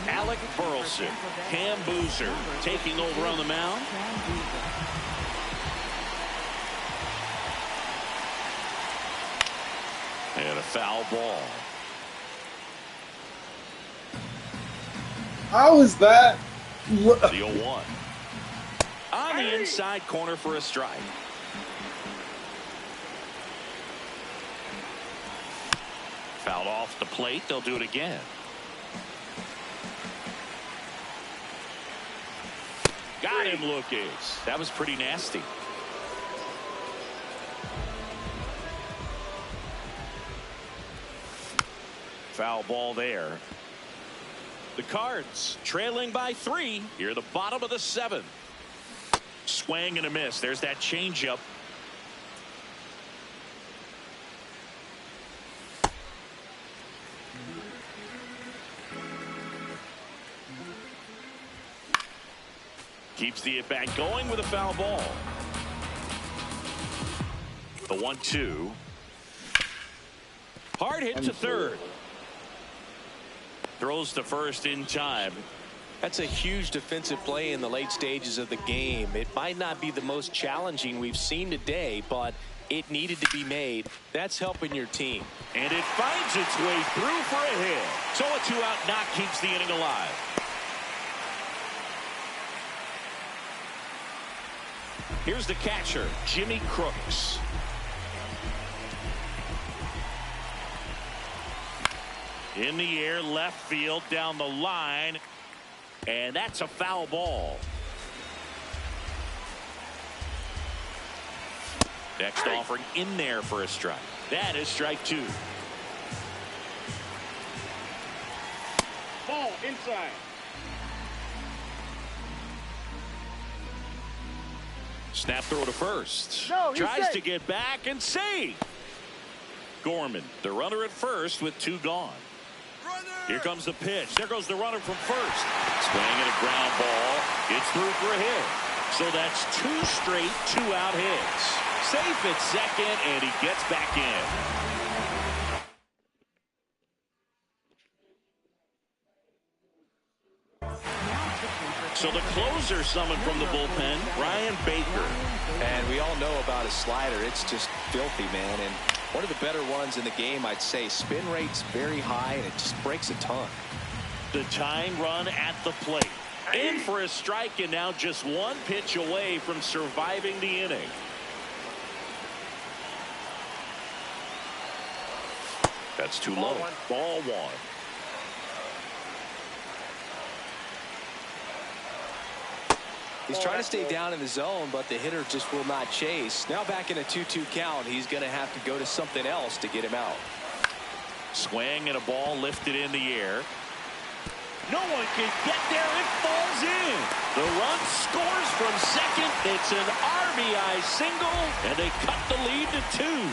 Alec Burleson. Cam Boozer taking over on the mound. And a foul ball. How is that? The 0-1. On the inside corner for a strike. Fouled off the plate. They'll do it again. Got him looking. That was pretty nasty. Foul ball there. The Cards trailing by 3 here at the bottom of the 7th. Swing and a miss. There's that changeup. Keeps the at-bat going with a foul ball. The 1-2. Hard hit to third. Throws to first in time. That's a huge defensive play in the late stages of the game. It might not be the most challenging we've seen today, but it needed to be made. That's helping your team. And it finds its way through for a hit. So a 2-out knock keeps the inning alive. Here's the catcher, Jimmy Crooks. In the air, left field, down the line. And that's a foul ball. Next offering in there for a strike. That is strike 2. Ball inside. Snap throw to first. No, he's Tries safe. to get back and save. Gorman, the runner at first with 2 gone. Here comes the pitch. There goes the runner from first. Swinging a ground ball. It's through for a hit. So that's 2 straight 2-out hits. Safe at second, and he gets back in. So the closer summoned from the bullpen, Ryan Baker. And we all know about his slider. It's just filthy, man. And one of the better ones in the game, I'd say. Spin rate's very high, and it just breaks a ton. The tying run at the plate. In for a strike, and now just 1 pitch away from surviving the inning. That's too low. Ball 1. He's trying to stay down in the zone, but the hitter just will not chase. Now back in a 2-2 count, he's going to have to go to something else to get him out. Swing and a ball lifted in the air. No one can get there. It falls in. The run scores from second. It's an RBI single, and they cut the lead to 2.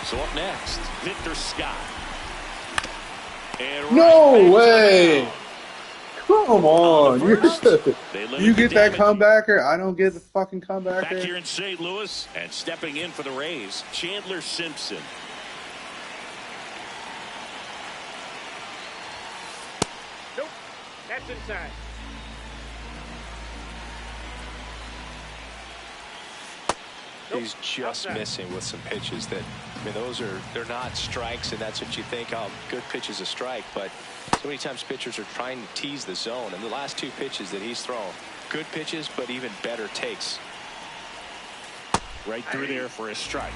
So up next, Victor Scott. And No way. Come on. You get that comebacker. I don't get the fucking comebacker. Back here in St. Louis and stepping in for the Rays, Chandler Simpson. Nope. That's inside. Nope. He's just Outside. missing with some pitches that, I mean, they're not strikes, and that's what you think, oh, good pitch is a strike, but so many times pitchers are trying to tease the zone, and the last 2 pitches that he's thrown, good pitches, but even better takes. Right through there for a strike.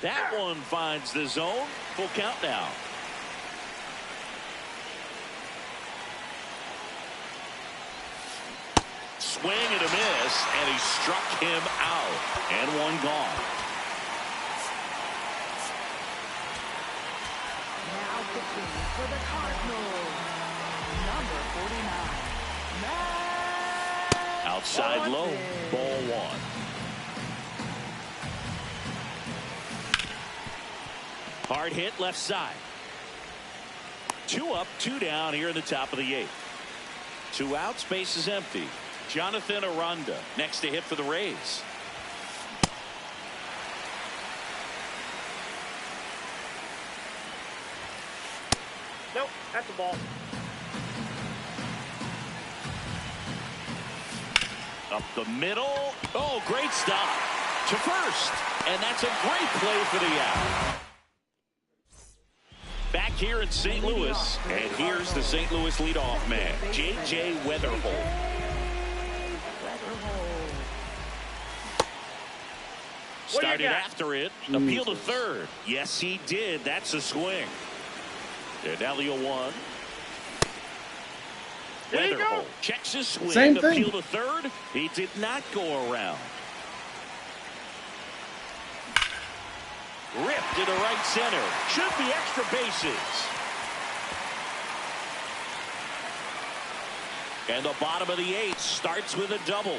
That one finds the zone. Full count now. Swing and a miss, and he struck him out. And 1 gone. Now pitching for the Cardinals, number 49, Matt Outside low, Johnson. ball 1. Hard hit left side. 2 up, 2 down here in the top of the 8th. 2 outs, base is empty. Jonathan Aranda next to hit for the Rays. Nope. That's a ball. Up the middle. Oh, great stop to first. And that's a great play for the out. Back here in St. Louis, and here's the St. Louis leadoff man, J.J. Weatherholt. Started after it, appeal to third. Yes, he did. That's a swing. And now the 0-1. Weatherholt checks his swing. Same thing. Appeal to third. He did not go around. Ripped to the right center. Should be extra bases. And the bottom of the 8th starts with a double.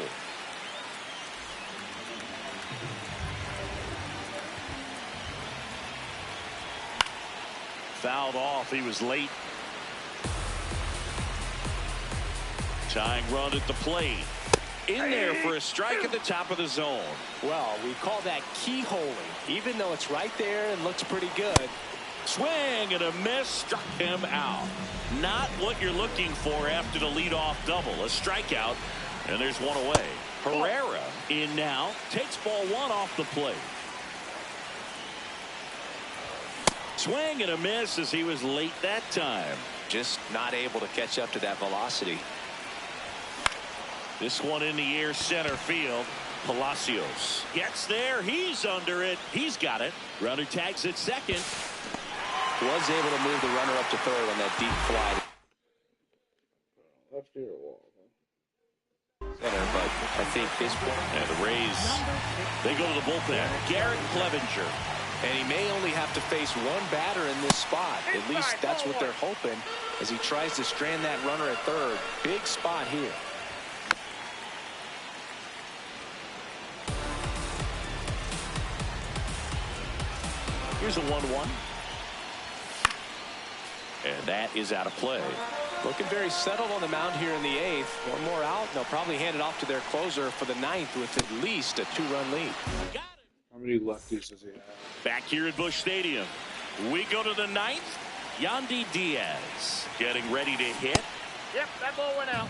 Fouled off. He was late. Tying run at the plate. in there for a strike at the top of the zone. Well, we call that keyholing, even though it's right there and looks pretty good. Swing and a miss, struck him out. Not what you're looking for after the leadoff double. A strikeout, and there's one away. Herrera in now, takes ball one off the plate. Swing and a miss as he was late that time. Just not able to catch up to that velocity. This one in the air, center field. Palacios gets there. He's under it. He's got it. Runner tags at second. Was able to move the runner up to third on that deep fly. Left ear wall. Center, but I think this point. And the Rays, they go to the bullpen. Garrett Clevenger. And he may only have to face one batter in this spot. At least that's what they're hoping as he tries to strand that runner at third. Big spot here. Here's a 1-1. And that is out of play. Looking very settled on the mound here in the eighth. One more out, and they'll probably hand it off to their closer for the ninth with at least a 2-run lead. Got it. How many lefties does he have? Back here at Busch Stadium. We go to the ninth. Yandy Diaz getting ready to hit. Yep, that ball went out.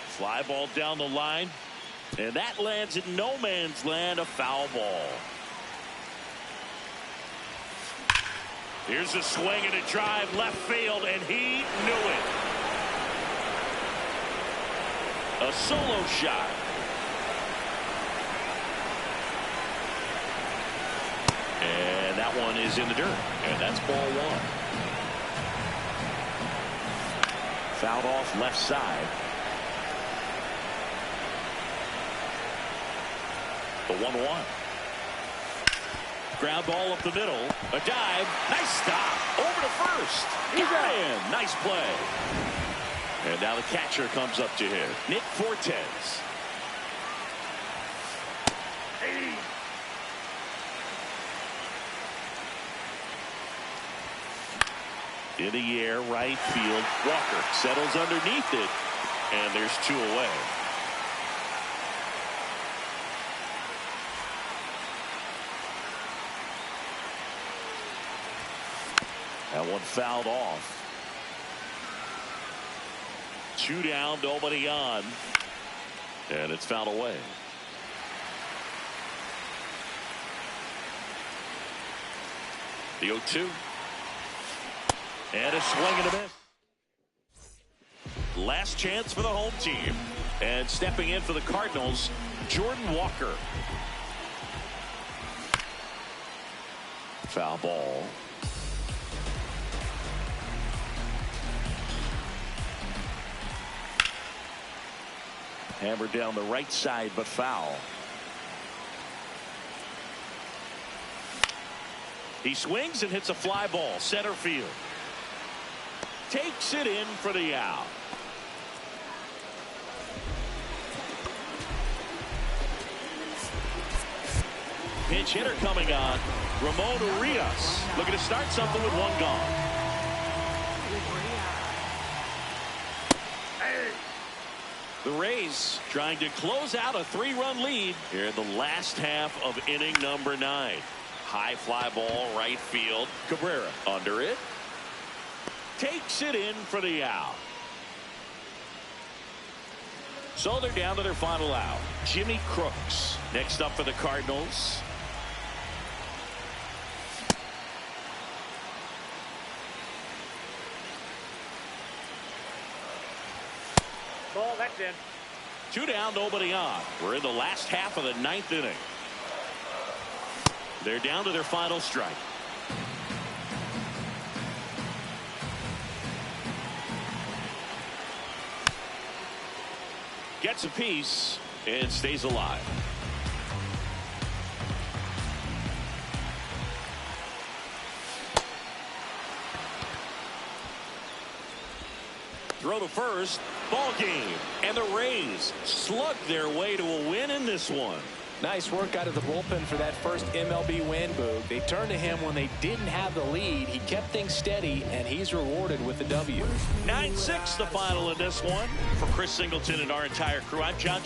Fly ball down the line. And that lands in no man's land, a foul ball. Here's a swing and a drive left field, and he knew it. A solo shot. And that one is in the dirt. And that's ball one. Fouled off left side. The 1-1. Ground ball up the middle. A dive. Nice stop. Over to first. Got in. Nice play. And now the catcher comes up to him. Nick Fortes. In the air, right field. Walker settles underneath it. And there's two away. That one fouled off. 2 down, nobody on. And it's fouled away. The 0-2. And a swing and a miss. Last chance for the home team. And stepping in for the Cardinals, Jordan Walker. Foul ball. Hammered down the right side, but foul. He swings and hits a fly ball, center field. Takes it in for the out. Pinch hitter coming on. Ramon Urias looking to start something with one gone. The Rays trying to close out a 3-run lead here in the last half of inning number 9. High fly ball right field. Cabrera under it. Takes it in for the out. So they're down to their final out. Jimmy Crooks next up for the Cardinals. Ball, that's in. 2 down, nobody on. We're in the last half of the 9th inning. They're down to their final strike. Gets a piece and stays alive. Throw to first. Ball game. And the Rays slug their way to a win in this one. Nice work out of the bullpen for that first MLB win, Boog. They turned to him when they didn't have the lead. He kept things steady, and he's rewarded with the W. 9-6 the final in this one. For Chris Singleton and our entire crew, I'm John